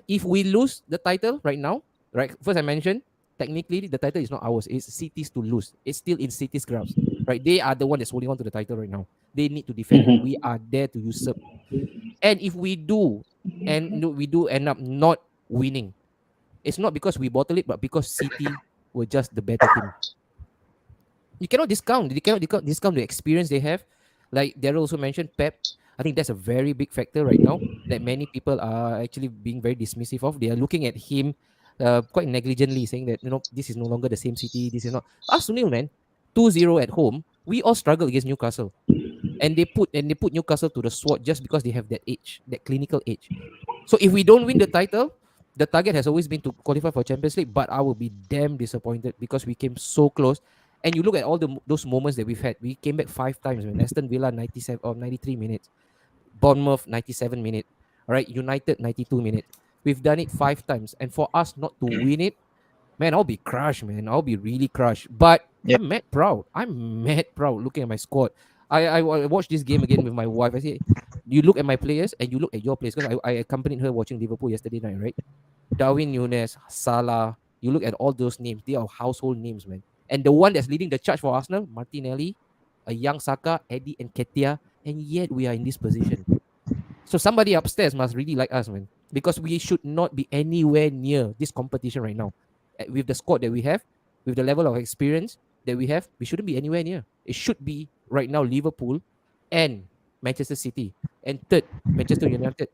if we lose the title right now, right? First I mentioned technically the title is not ours. It's City's to lose. It's still in City's grasp. right? They are the one that's holding on to the title right now. They need to defend it. We are there to usurp. And if we do, and we do end up not winning, it's not because we bottle it, but because City were just the better team. You cannot discount. You cannot discount the experience they have. Like Daryl also mentioned, Pep. I think that's a very big factor right now that many people are actually being very dismissive of. They are looking at him quite negligently, saying that this is no longer the same City. This is not us. Sunil, man, 2-0 at home. We all struggled against Newcastle, and they put Newcastle to the sword just because they have that edge, that clinical edge. So if we don't win the title, the target has always been to qualify for Champions League. But I will be damn disappointed because we came so close. And you look at all those moments that we've had. We came back 5 times. Man. Aston Villa 97 or 93 minutes, Bournemouth 97 minutes. All right, United 92 minutes. We've done it 5 times, and for us not to win it, man, I'll be crushed, man. I'll be really crushed. But I'm mad proud. I'm mad proud looking at my squad. I watched this game again with my wife. I say, you look at my players and you look at your players because I accompanied her watching Liverpool yesterday night, right? Darwin Nunes, Salah. You look at all those names; they are household names, man. And the one that's leading the charge for Arsenal, Martinelli, a young Saka, Eddie, and Ketia, and yet we are in this position. So somebody upstairs must really like us, man, because we should not be anywhere near this competition right now. With the squad that we have, with the level of experience that we have, we shouldn't be anywhere near. It should be right now Liverpool and Manchester City, and third Manchester United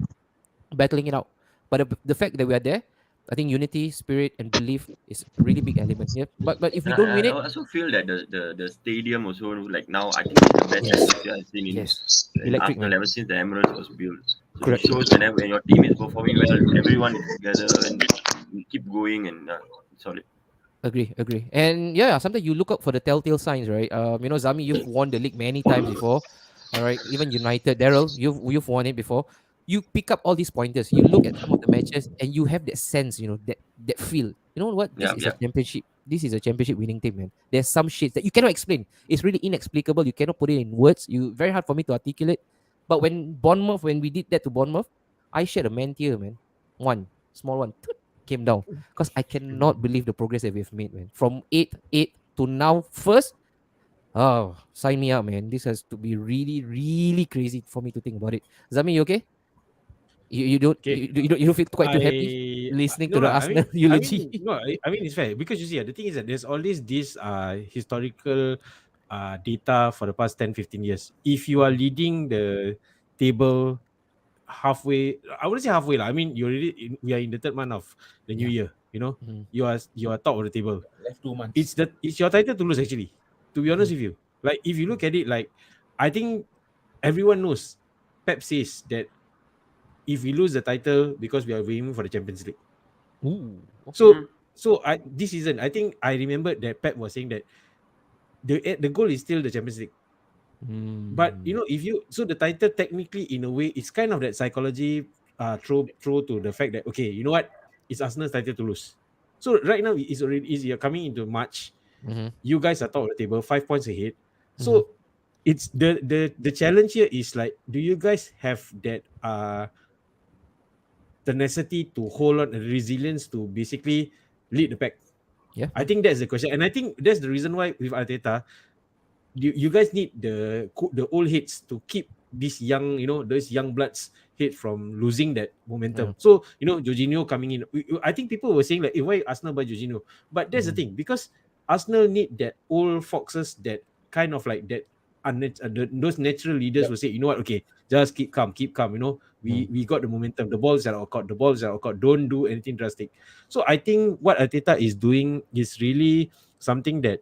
battling it out. But the fact that we are there, I think unity, spirit, and belief is a really big element here. But if we don't win I it, also feel that the stadium also, like now, I think it's the best Yes. atmosphere I've seen in Electric, Arsenal man. ever since the Emirates was built. So Correct. it shows when your team is performing well, everyone is together and we keep going and solid. Agree. And yeah, sometimes you look out for the telltale signs, right? Zami, you've won the league many times before. All right, even United, Daryl, you've won it before. You pick up all these pointers. You look at some of the matches, and you have that sense, that feel. You know what? This Yeah, is yeah. a championship. This is a championship winning team, man. There's some shit that you cannot explain. It's really inexplicable. You cannot put it in words. Very hard for me to articulate. But when we did that to Bournemouth, I shed a man tear, man. One small one came down because I cannot believe the progress that we've made, man. From 8 to now first. Oh, sign me up, man. This has to be really, really crazy for me to think about it. Zami, you okay? You don't Okay. you don't feel quite too happy listening to the Arsenal eulogy? I mean it's fair because you see the thing is that there's always this historical data for the past 10-15 years. If you are leading the table halfway, I wouldn't say halfway lah. I mean we are in the third month of the new year, Mhm. you are top of the table. Left 2 months. It's your title to lose, actually, to be honest with you. Like if you look at it, like I think everyone knows Pep says that if we lose the title because we are aiming for the Champions League. Ooh. So this season, I think I remember that Pep was saying that the goal is still the Champions League. But so the title technically in a way it's kind of that psychology throw to the fact that okay, you know what, it's Arsenal's title to lose. So right now it's already easy. You're coming into March. You guys are top of the table, 5 points ahead. So it's the challenge here is like, do you guys have that tenacity to hold on, and resilience to basically lead the pack? Yeah. I think that's the question, and I think that's the reason why with Arteta, you guys need the old heads to keep these young, those young bloods head from losing that momentum. So Jorginho coming in, I think people were saying like, why Arsenal buy Jorginho? But that's the thing, because Arsenal need that old foxes, that kind of like that those natural leaders will say, you know what, okay, just keep calm, we got the momentum, the balls are out court, don't do anything drastic. So I think what Arteta is doing is really something that,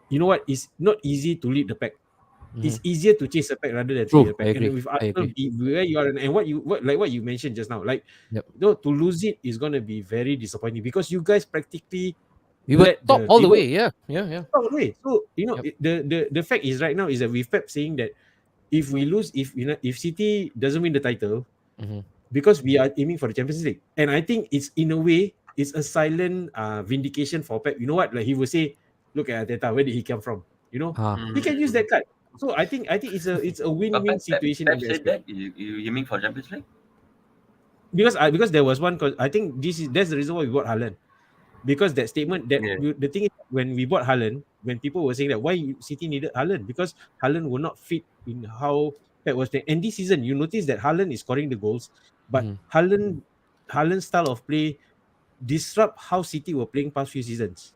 you know what, is not easy to lead the pack. It's easier to chase a pack rather than True, lead the pack. I agree. And with Arsenal, where you are, and what you mentioned just now, like to lose it is going to be very disappointing, because you guys practically We were let top the all the table- way. Yeah. top all the way. So the fact is right now is that with Pep saying that if we lose, if City doesn't win the title, because we are aiming for the Champions League, and I think it's in a way it's a silent vindication for Pep. You know what? Like he will say, look at Arteta, where did he come from? He can use that card. So I think it's a win-win situation. Pep said that you aiming for Champions League, because there was one. I think that's the reason why we bought Haaland, because that statement that the thing is, when we bought Haaland, when people were saying that why City needed Haaland, because Haaland will not fit in how Pep was playing. And this season, you notice that Haaland is scoring the goals, but Haaland's style of play disrupt how City were playing past few seasons.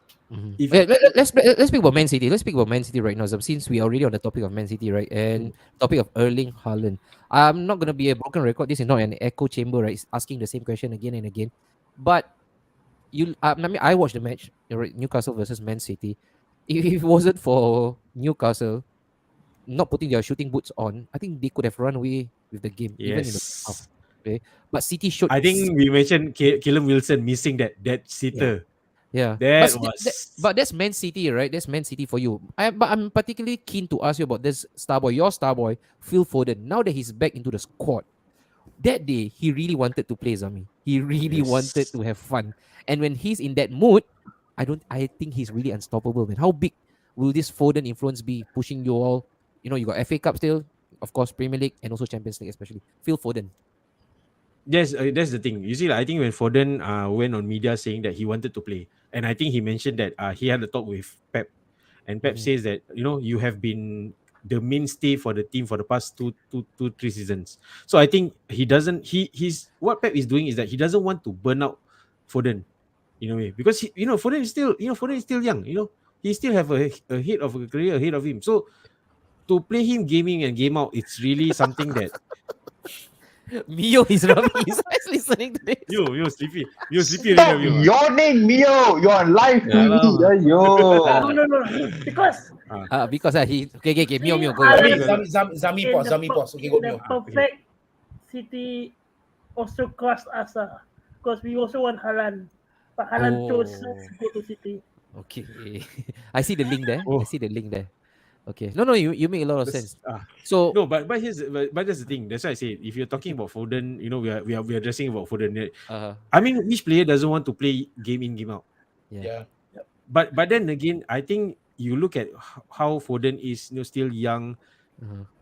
If Let's speak about Man City. Let's speak about Man City right now, since we are already on the topic of Man City, right? And topic of Erling Haaland. I'm not gonna be a broken record. This is not an echo chamber, right? It's asking the same question again and again. But I watched the match, right? Newcastle versus Man City. If it wasn't for Newcastle not putting their shooting boots on, I think they could have run away with the game, even in the half. Okay, but City showed. I think we mentioned Callum Wilson missing that sitter. Yeah, but that's Man City, right? That's Man City for you. But I'm particularly keen to ask you about this star boy, your star boy, Phil Foden. Now that he's back into the squad, that day he really wanted to play, Zami. He really wanted to have fun, and when he's in that mood, I think he's really unstoppable, man. How big will this Foden influence be pushing you all? You know, you got FA Cup still, of course, Premier League, and also Champions League, especially. Phil Foden. Yes, that's the thing. You see, I think when Foden went on media saying that he wanted to play, and I think he mentioned that he had a talk with Pep, and Pep says that you have been the mainstay for the team for the past two, 3 seasons. So I think he's what Pep is doing is that he doesn't want to burn out Foden in a way, because Foden is still young. He still have a head of a career ahead of him. So to play him gaming and game out, it's really something that. Mio is rubbing his eyes listening to this. Yo, sleepy. Stop yawning, Mio. You're on live TV. No. Because he okay. Mio, go. Zami pause. Okay, go Mio. Perfect City also crossed us because we also want Haaland, but Haaland chose to go to City. Okay, I see the link there. Okay. No, you make a lot of sense. So no, but that's the thing. That's why I say if you're talking about Foden, we are addressing about Foden. I mean, which player doesn't want to play game in, game out? Yeah. But then again, I think you look at how Foden is still young.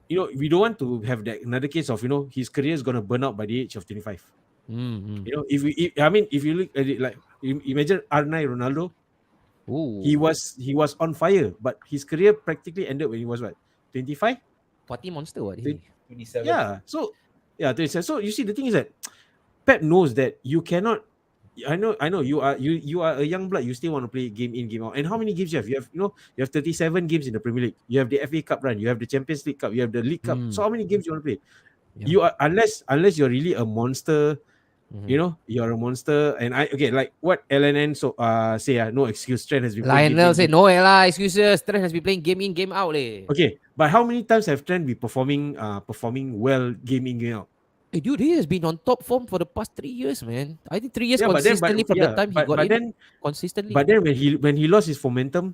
We don't want to have that another case of his career is gonna burn out by the age of 25. If you look at it like imagine R9 Ronaldo. Ooh. He was on fire, but his career practically ended when he was 25? Party monster, what? 27. Yeah. So 27. So you see, the thing is that Pep knows that you cannot. I know you are a young blood. You still want to play game in, game out. And how many games you have? You have 37 games in the Premier League. You have the FA Cup run. You have the Champions League Cup. You have the League Cup. So how many games you want to play? Yeah. You are unless you're really a monster. You're a monster, and like what LNN say, no excuse. Trent has been playing Lionel say no excuses. Trent has been playing game in, game out. Okay, but how many times have Trent been performing well game in, game out? Hey, dude, he has been on top form for the past 3 years, man. I think 3 years consistently from the time he got in. Consistently. But then when he lost his momentum,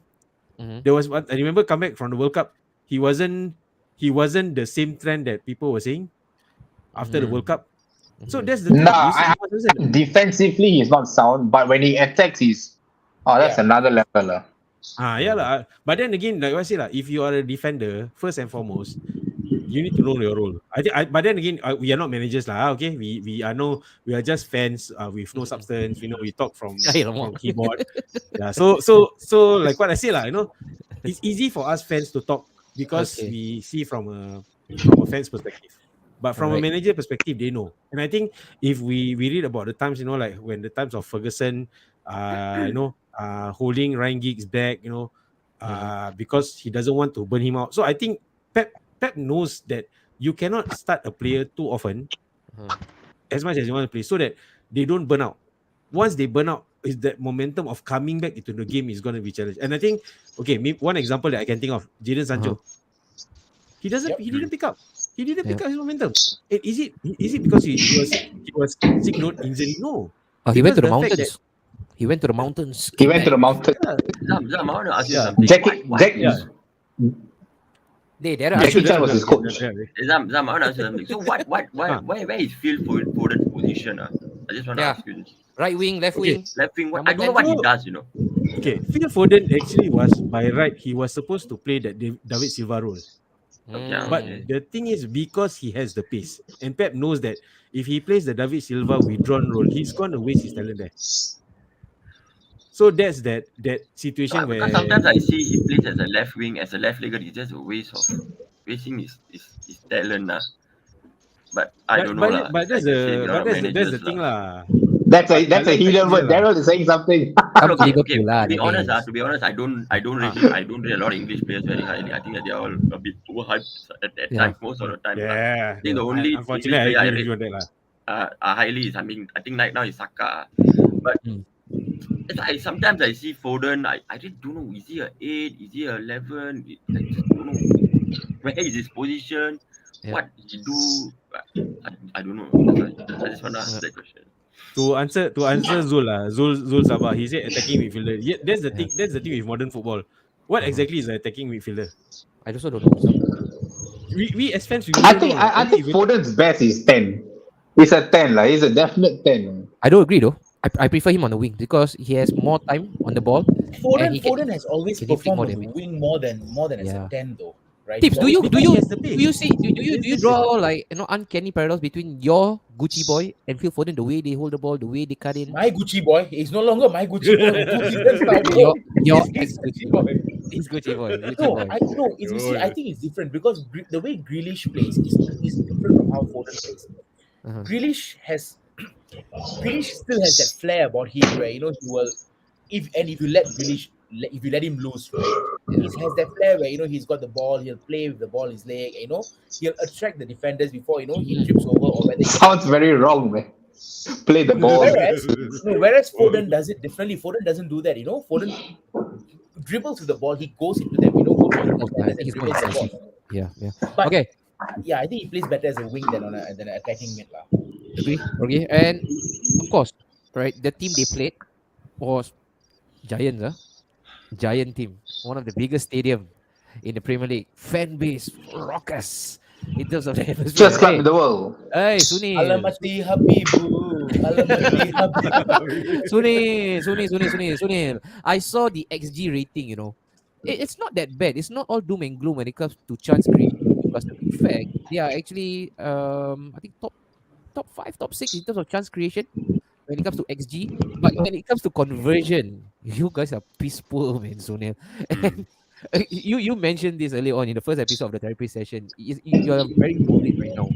there was I remember come back from the World Cup. He wasn't the same trend that people were saying after the World Cup. So that's the thing. Defensively, he's not sound, but when he attacks, that's another level. But then again, like I say, if you are a defender, first and foremost, you need to know your role. But then again, we are not managers, okay. We are just fans with no substance. We talk from keyboard. So like what I say, it's easy for us fans to talk because we see from a fan's perspective. But from a manager perspective, they know. And I think if we read about the times, like when the times of Ferguson, holding Ryan Giggs back, because he doesn't want to burn him out. So I think Pep knows that you cannot start a player too often, as much as you want to play, so that they don't burn out. Once they burn out, is that momentum of coming back into the game is going to be challenged. And I think, one example that I can think of, Jadon Sancho. He didn't pick up. He didn't pick up his momentum. Is it because he was sick note injury? No. He went to the mountains. He went to the mountains. He went to the mountain. Zam, I want to ask you something. Jackie Chan was his coach. Zam, I want to ask you something. So where is Phil Foden's position? I just want to ask you this. Right wing, left wing. Left wing. I don't know what he does, Okay, Phil Foden actually was, by right, he was supposed to play that David Silva role. But the thing is, because he has the pace, and Pep knows that if he plays the David Silva withdrawn role, he's going to waste his talent there. So that's that situation Because where sometimes I see he plays as a left wing, as a left legger. It's just a waste of wasting his talent, lah. But I don't know, lah. but Like I said, we are that's the managers, thing lah. lah. That's I a like hidden idea word. lah. Daryl is saying something. Come to Okay, Liverpool lah, to be honest, that to be honest, I don't Ah. really a lot of English players very highly. I think that they are all a bit overhyped at Yeah. times, most of the time. Yeah. I think the only English Unfortunately, I player I agree with rate you on that lah. highly is, I mean, I think right now is Saka. But Mm. it's like sometimes I see Foden, I just don't know, is he a 8? Is he a 11? I just don't know. Where is his position? Yeah. What he do? I don't know. That's why I just want to ask that question. To answer Zul Sabah, he said attacking midfielder. Yeah, that's the thing. That's the thing with modern football. What exactly is an attacking midfielder? I also don't know. We as fans, we I don't think know. I think Foden's best is 10. He's a 10 lah. He's a definite 10. I don't agree though. I prefer him on the wing because he has more time on the ball. And he can- Foden has always can inflict more performed as a damage. wing more than as Yeah. a 10 though. Right? Tips, do you because he has the pace. see do you draw like uncanny parallels between your Gucci boy and Phil Foden, the way they hold the ball, the way they cut in? My Gucci boy is no longer my Gucci boy. Your He's ex-Gucci boy. He's Gucci boy. Gucci No, boy. you see, I think it's different because the way Grealish plays is different from how Foden plays. Uh-huh. Grealish still has that flair about him where he will if you let Grealish if you let him loose, right? He has that flair where he's got the ball, he'll play with the ball in his leg, he'll attract the defenders before he trips over or whether Sounds very wrong, man. Play the ball. Whereas Foden does it differently. Foden doesn't do that, Foden dribbles with the ball, he goes into them, I think he's more decisive. Yeah. But Okay. yeah, I think he plays better as a wing than an attacking mid lah. Agree. Okay. And of course, right, the team they played was Giants, Giant team. One of the biggest stadium in the Premier League. Fan base, raucous in terms of the atmosphere. First club in the world. Hey, Sunil. Alamati Habibu. Alamati Habibu. Sunil. I saw the XG rating, It's not that bad. It's not all doom and gloom when it comes to chance creation. Because in fact, they are actually I think top 5, top 6 in terms of chance creation when it comes to XG. But when it comes to conversion, you guys are piss poor, man, Sunil. And you mentioned this earlier on in the first episode of the therapy session. You are very worried right now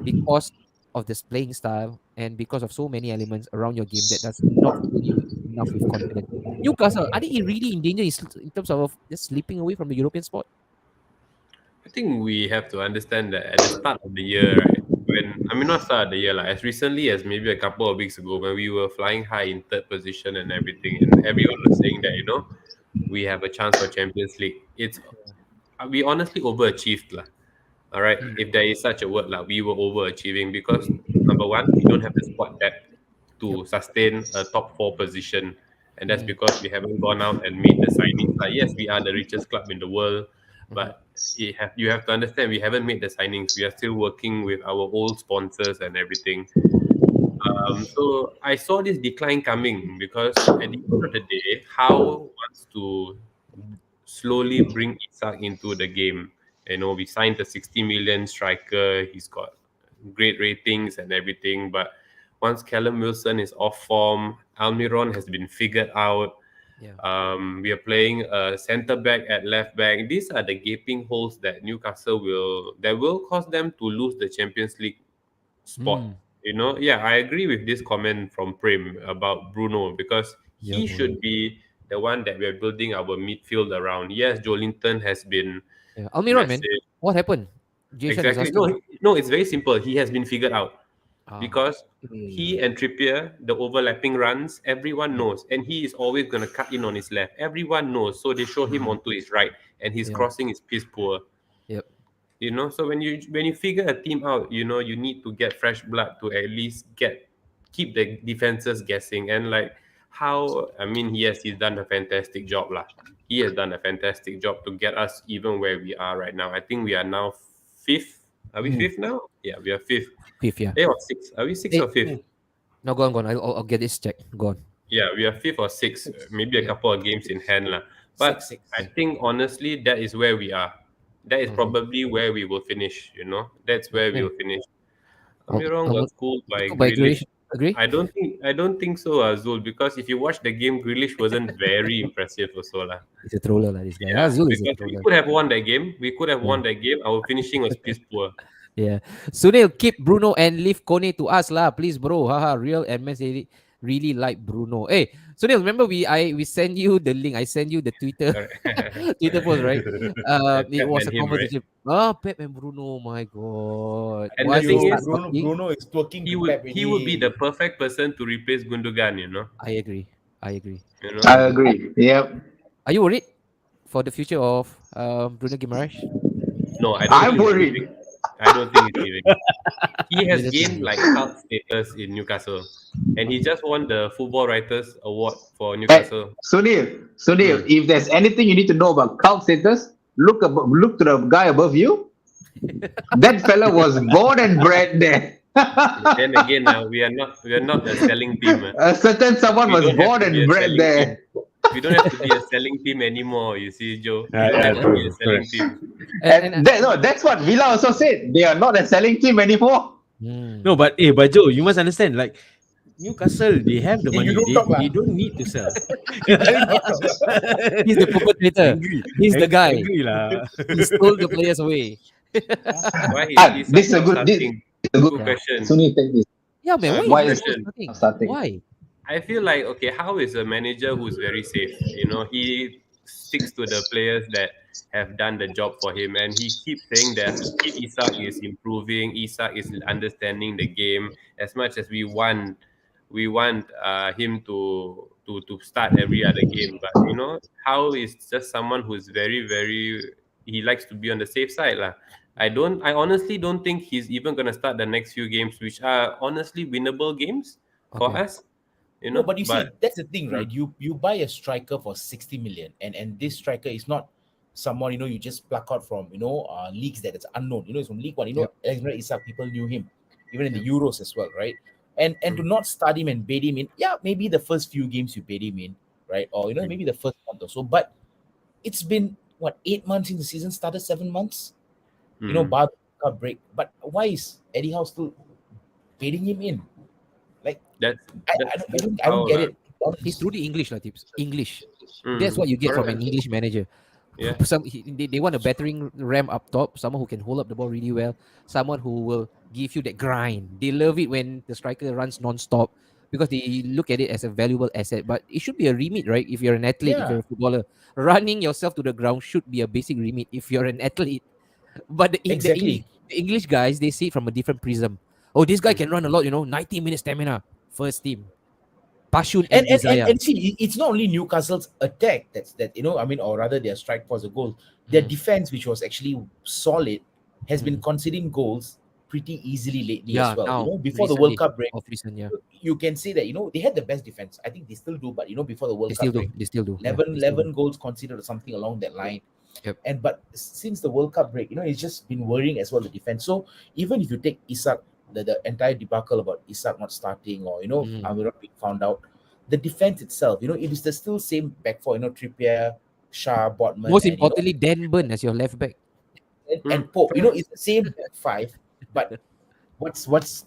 because of this playing style and because of so many elements around your game that does not fill you enough with confidence. Newcastle, are they really in danger in terms of just slipping away from the European spot? I think we have to understand that at the start of the year, right? Not start of the year, as recently as maybe a couple of weeks ago, when we were flying high in third position and everything, and everyone was saying that we have a chance for Champions League. We honestly overachieved, lah. All right, if there is such a word, we were overachieving because number one, we don't have the squad depth to sustain a top 4 position, and that's because we haven't gone out and made the signings. Yes, we are the richest club in the world, but you have to understand we haven't made the signings. We are still working with our old sponsors and everything. So I saw this decline coming because at the end of the day, Howe wants to slowly bring Isak into the game. We signed a 60 million striker. He's got great ratings and everything. But once Callum Wilson is off form, Almiron has been figured out. Yeah. We are playing a centre back at left back. These are the gaping holes that Newcastle will cause them to lose the Champions League spot. I agree with this comment from Prem about Bruno because he should be the one that we're building our midfield around. Yes, Joelinton has been Almiron, man, what happened? Jason exactly. No, it's very simple. He has been figured out because he and Trippier, the overlapping runs, everyone knows, and he is always going to cut in on his left. Everyone knows, so they show him onto his right, and his crossing is piss poor. Yep. So when you figure a team out, you need to get fresh blood to at least keep the defenses guessing. And he's done a fantastic job lah. He has done a fantastic job to get us even where we are right now. I think we are now 5th. Are we 5th now? Yeah, we are 5th. 5th, yeah. 8th or 6th? Are we 6th or 5th? No, go on. I'll get this checked. Go on. Yeah, we are 5th or 6th. Maybe a couple of games in hand lah. But Six. I think honestly, that is where we are. That is probably where we will finish. That's where we will finish. Almiron got schooled by Grealish. Agree? I don't think so, Azul, because if you watch the game, Grealish wasn't very impressive also lah. He's a troller, this guy. Yeah, Azul is a because we troller. could have won that game. We could have Yeah. won that game. Our finishing was piss poor. Yeah. Sunil, keep Bruno and leave Kone to us lah, please, bro. Haha, real MS really like Bruno. Hey, Sunil, remember we sent you the link. I sent you the Twitter Twitter post, right? It was a Pep and him, right? conversation. Pep and Bruno, my God. And Once the they thing start is, talking, Bruno is talking He to would Pep. he would be the perfect person to replace Gundogan. You know. I agree. You know. I agree. Yep. Are you worried for the future of Bruno Guimaraes? No, I don't. I'm think he's worried. leaving. I don't think he's leaving. He has Yes. gained like cult status in Newcastle, and he just won the Football Writers Award for Newcastle. Sunil, if there's anything you need to know about cult status, look to the guy above you. That fella was born and bred there. Then again, we are not a selling team. A certain someone We was don't have born to be and a bred selling there. team. We don't have to be a selling team anymore. You see, Joe. We don't Yeah, have to be a true, selling correct. team. That's what Villa also said. They are not a selling team anymore. No, but Joe, you must understand. Like Newcastle, they have the Hey, money. you don't talk lah. They don't need to sell. He's the perpetrator. Angry. He's the guy. Angry lah. He stole the players away. Why is This is a good. starting? This Good question. Sunil, take this. Yeah, man. Why Why is is it he starting? Why? I feel like, okay, how is a manager who's very safe? You know, he sticks to the players that have done the job for him, and he keeps saying that Isak is improving, Isak is understanding the game as much as we want him to start every other game. But you know, how is just someone who's very, very, he likes to be on the safe side lah. I honestly don't think he's even gonna start the next few games, which are honestly winnable games for Okay. us. You No, know, but you see, that's the thing, right? You buy a striker for 60 million, and this striker is not someone you just pluck out from leagues that it's unknown. It's from League One. Alexander Isak, people knew him, even in the Euros as well, right? And to not start him and bait him in, yeah, maybe the first few games you bait him in, right? Or maybe the first month or so. But it's been 8 months since the season started, 7 months. Bar the Cup break. But why is Eddie Howe still baiting him in? Like That's I don't get it. He's truly English, lah, tips. English. Mm, That's what you get from correct. an English manager. Yeah. They want a battering ram up top, someone who can hold up the ball really well, someone who will give you that grind. They love it when the striker runs non-stop because they look at it as a valuable asset. But it should be a remit, right? If you're an athlete, if Yeah. you're a footballer, running yourself to the ground should be a basic remit if you're an athlete. But the Exactly. English guys, they see it from a different prism. Oh, this guy can run a lot, 90 minutes stamina. First team. Passion and desire. And see, it's not only Newcastle's attack or rather their strike for the goal. Their defense, which was actually solid, has been conceding goals pretty easily lately Yeah, as well. now, Before the recently, World Cup break, of recent, yeah. you can say that they had the best defense. I think they still do, but before the World They Cup still do. break, They still do. Yeah, 11, they still do. 11 goals conceded or something along that line. Yep. But since the World Cup break, it's just been worrying as well, the defense. So even if you take Isak, the entire debacle about Isak not starting or I will not be found out, the defense itself, it is the still same back four, Trippier, Shah, Botman, Most and, importantly, Dan Burn as your left back. and Pope. It's the same back five, but what's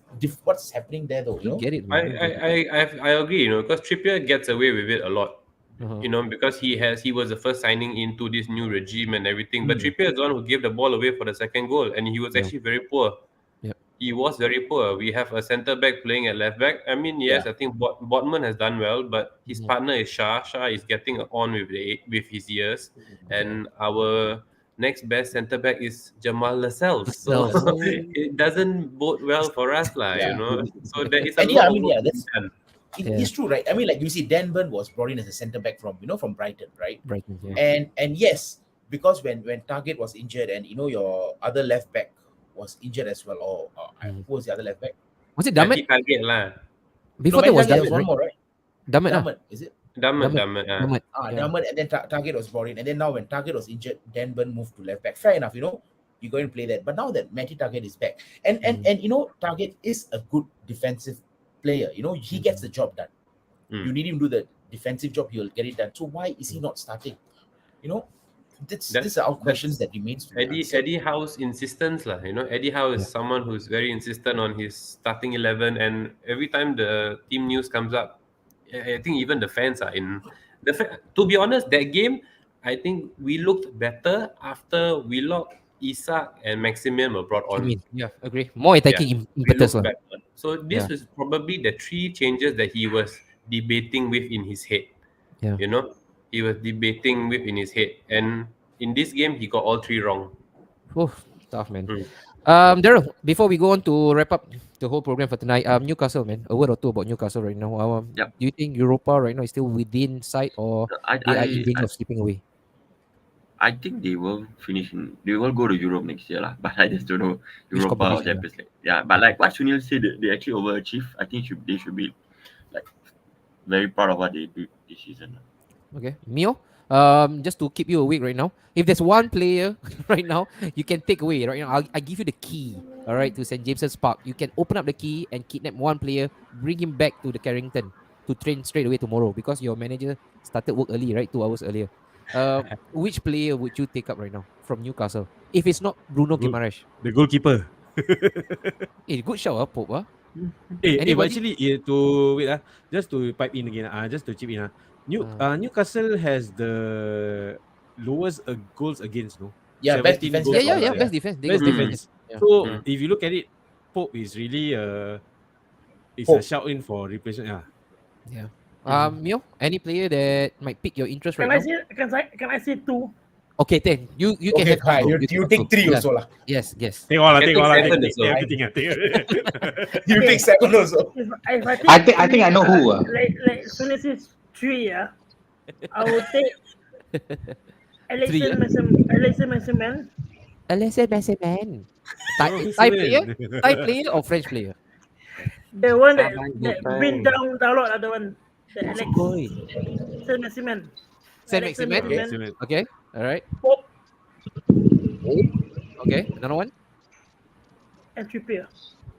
happening there though? You get it, I man. I agree, because Trippier gets away with it a lot. Uh-huh. Because he was the first signing into this new regime and everything. But Trippier is the one who gave the ball away for the second goal, and he was Yeah. actually very poor. Yep. He was very poor. We have a centre back playing at left back. I mean, yes, I think Botman has done well, but his partner is Shah. Shah is getting on with his years, and our next best centre back is Jamal Lascelles. So it doesn't bode well for us, lah. So there is a And lot of I mean, work to be that's done. it's true, right? I mean, like you see, Dan Burn was brought in as a centre back from from Brighton, right? Brighton, yeah. And yes, because when Target was injured and your other left back was injured as well, or who was the other left back? Was it Nanti Damet? target lah. Before No, that was Target, Damet, one right? more, right? Damet, Damet, is it? Damet. Damet. Yeah. Damet, and then Target was brought in, and then now when Target was injured, Dan Burn moved to left back. Fair enough, you go and play that. But now that Matty Target is back, and Target is a good defensive player. He gets the job done. You need him to do the defensive job, he'll get it done. So why is he not starting? these are all questions that remains to be answered. Eddie Howe's insistence lah. Eddie Howe is someone who's very insistent on his starting 11, and every time the team news comes up, I think even the fans are in. To be honest, that game, I think we looked better after Willock, Isak, and Maximian were brought on. Yeah, agree. More attacking We impetus. looked better. So this is probably the 3 changes that he was debating with in his head. Yeah. He was debating with in his head, and in this game he got all 3 wrong. Oh, tough, man. Daryl, before we go on to wrap up the whole program for tonight, Newcastle, man, a word or two about Newcastle right now. Yep. Do you think Europa right now is still within sight, or they are in danger of slipping away? I think they will they will go to Europe next year lah. But I just don't know Which Europa or competition, Champions League. Yeah, but like what Sunil said, they actually overachieved. I think they should be like very proud of what they did this season. Okay, Mio, just to keep you awake right now, if there's one player right now you can take away right now, I give you the key, all right, to St. James's Park. You can open up the key and kidnap one player, bring him back to the Carrington to train straight away tomorrow because your manager started work early, right? 2 hours earlier. Which player would you take up right now from Newcastle? If it's not Bruno Guimaraes. The goalkeeper. Good shout, Pope. But actually, just to pipe in again, just to chip in, Newcastle has the lowest goals against, no? Yeah, best 17 defense. goals. Yeah, best defense. They Best got defense. Yeah. So if you look at it, Pope is really it's a shout in for replacement. Yeah. Mio, any player that might pique your interest right now? Can I say 2? Okay, then you can Okay, have fine. two. You take 3 Yeah. also lah. Yes. Take all, Can take all, take 7 take also. everything. You take 7 also. If I think I know who. Like Sunil says 3, I will take Alexander Maximin. Thai player or French player? The one that been down a lot, the one. The Alex. Boy. Saint-Maximin. Saint-Maximin. Okay. All right. Pope Okay. Another one. and Trippier.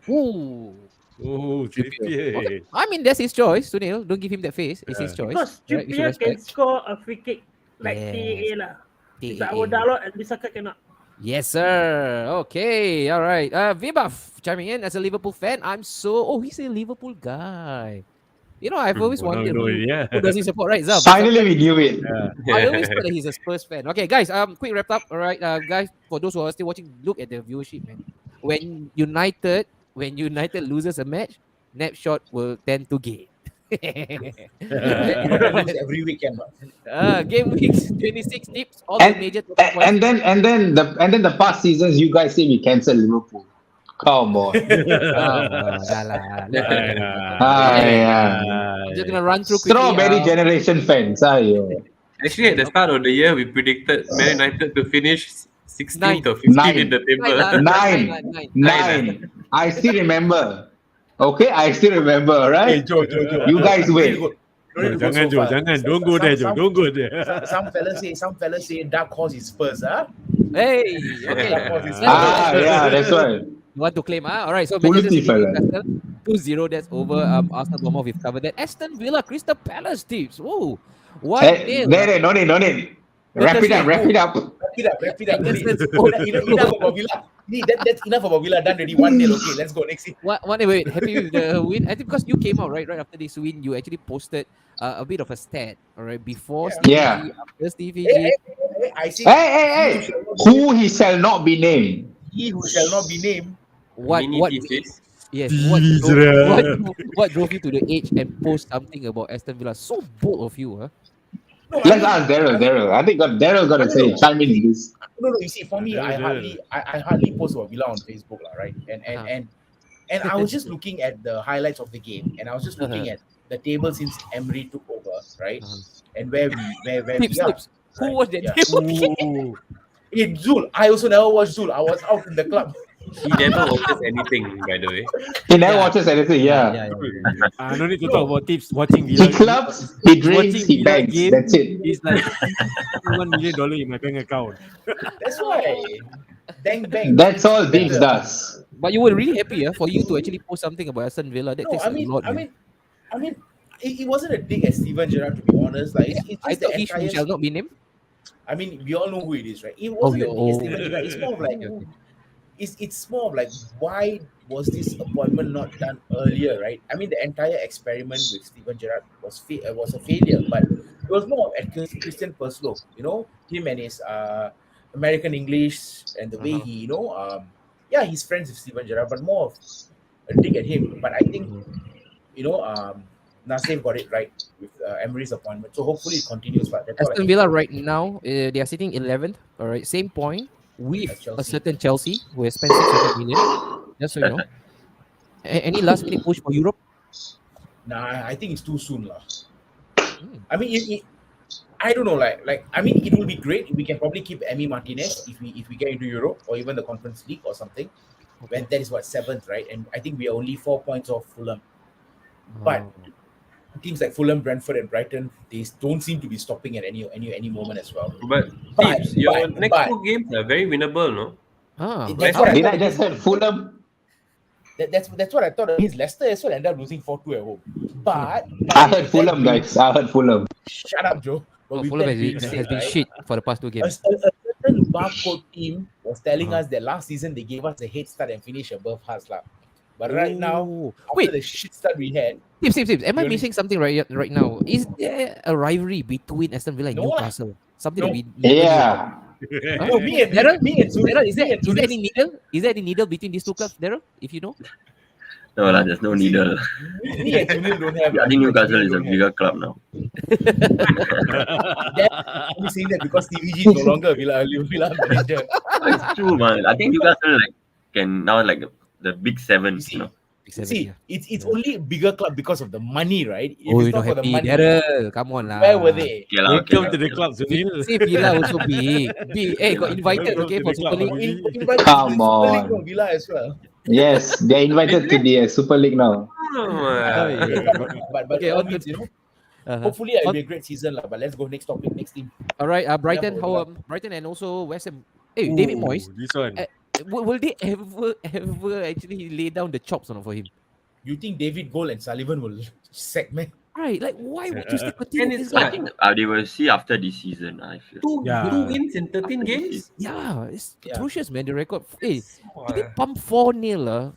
Ooh. Oh, Trippier. Okay. Trippier. I mean, that's his choice. Sunil, don't give him that face. It's his choice. Because Right? We should Trippier can respect. score a free kick like Yes. TAA lah. It's like TAA. our Dalot and Bisaka cannot. Yes, sir. Okay. All right. Vibaf chiming in as a Liverpool fan. He's a Liverpool guy. I've always wondered who does he support, right? Zab? Finally, we knew it. I always thought that he's a Spurs fan. Okay, guys, quick wrap up. All right, guys, for those who are still watching, look at the viewership, man. When United loses a match, Snapshot will tend to gain. Every weekend. Game weeks 26 tips, all And- the major And then the past seasons, you guys say we cancel Liverpool. Come on. I'm just gonna run through quickly. Strawberry generation fans. Actually, at the start of the year, we predicted Man United to finish 16th or 15th in the table. Nine. I still remember. Okay, I still remember, right? Hey, Joe. You guys wait. Jangan, Joe. Don't go there, Joe. Don't go there. Some fellas say dark horse is Spurs, huh? Hey, okay. Yeah, that's right. You want to claim, All right, so Quality Manchester City, fella. Newcastle, 2-0, that's over. Arsenal, Bournemouth, we've covered that. Aston Villa, Crystal Palace tips. Ooh, 1-0. No need. Wrap it up. Wrap it up. Enough about Villa. That's enough about Villa. Done already. 1-0. Okay, let's go next. Wait. Happy with the win? I think because you came out right after this win, you actually posted a bit of a stat. All right, before Yeah. after Stevie. I say. Hey. Who he shall not be named. He who shall not be named. What thesis. Yes, Israel. what drove you to the edge and post something about Aston Villa? So bold of you, huh? No, Let's ask Daryl. I think Daryl got to say, chime in this. No. You see, for me, I hardly post about Villa on Facebook, right? And I was just looking at the highlights of the game, and I was just looking at the table since Emery took over, right? And where we are. Who was that? Right? In Zul, I also never watched Zul. I was out in the club. He never watches anything, by the way. He never watches anything, yeah. No need to talk about tips. Watching Villa. He clubs, he drinks, Watching he Villa bangs. game That's it. It's like $1 million in my bank account. That's why. Bang. That's all Dibs does. But you were really happy, for you to actually post something about Aston Villa. That No, takes I mean, a lot. it wasn't a dig at Steven Gerrard, to be honest. Like, it's I just the thought he entire. shall not be named. I mean, we all know who it is, right? It wasn't against Steven Gerrard. It's more of like, Okay. it's more of like, why was this appointment not done earlier, right? I mean, the entire experiment with Steven Gerrard was a failure, but it was more at Christian Perslow, him and his American English and the way he, yeah, he's friends with Steven Gerrard, but more of a dig at him. But I think, Nassim got it right with Emery's appointment, so hopefully it continues. But that's all I Aston can Villa say. right now, they are sitting 11th. All right, same point with As Chelsea. a certain Chelsea who has spent 600 million. Just so you know. Any last minute push for Europe? Nah, I think it's too soon, lah. I mean, I don't know, I mean, it will be great if we can probably keep Emi Martinez if we get into Europe or even the Conference League or something. When that is what, 7th, right? And I think we are only 4 points off Fulham. But teams like Fulham, Brentford, and Brighton, they don't seem to be stopping at any moment as well. But Tips, your next 2 games are very winnable, no? That's what I Did I thought. just said Fulham? That's what I thought against Leicester as well. Ended up losing 4-2 at home. But I heard Fulham, guys. I heard Fulham. Shut up, Joe. But with Fulham that being has said, been right, shit for the past 2 a games. certain barcode team was telling us that last season they gave us a head start and finish above us. But right now, after the shit start we had, Tips. Am I you only- missing something right now? Is there a rivalry between Aston Villa and No lah. Newcastle? Something No. that we never knew about? Yeah. no, me and Sunil, Daryl, is me there and Sunil- any needle? Is there any needle between these 2 clubs, Daryl? If you know? No, there's no needle. me and Sunil don't have. I think Newcastle is a don't have. bigger club now. I'm saying that because TVG is no longer a Villa manager. It's true, man. I think Newcastle can now the big 7, See, you know. See, it's only a bigger club because of the money, right? If Oh, it's you're not not for the happy, money, Daryl. Come on lah. where were they? Okay, lah, okay, Welcome lah, to the okay, club, Sunil. See, Villa also big. Hey, got invited, Welcome okay, to for the Super club, League. Sunil. Invited Come to the Super League on. from Villa as well. Yes, they're invited to the Super League now. But Okay, all on to- means, hopefully it'll be a great season, but let's go next topic, next team. All right, Brighton, Yeah, Brighton and also West Ham. Hey, David Moyes, This one. will they ever actually lay down the chops on for him? You think David Gold and Sullivan will sack me? Right, like why would you still continue And with it's this guy? I think they will see after this season, I feel. 2 wins in 13 games? Yeah, it's Yeah. atrocious, man. The record. Hey, to be pumped 4-0,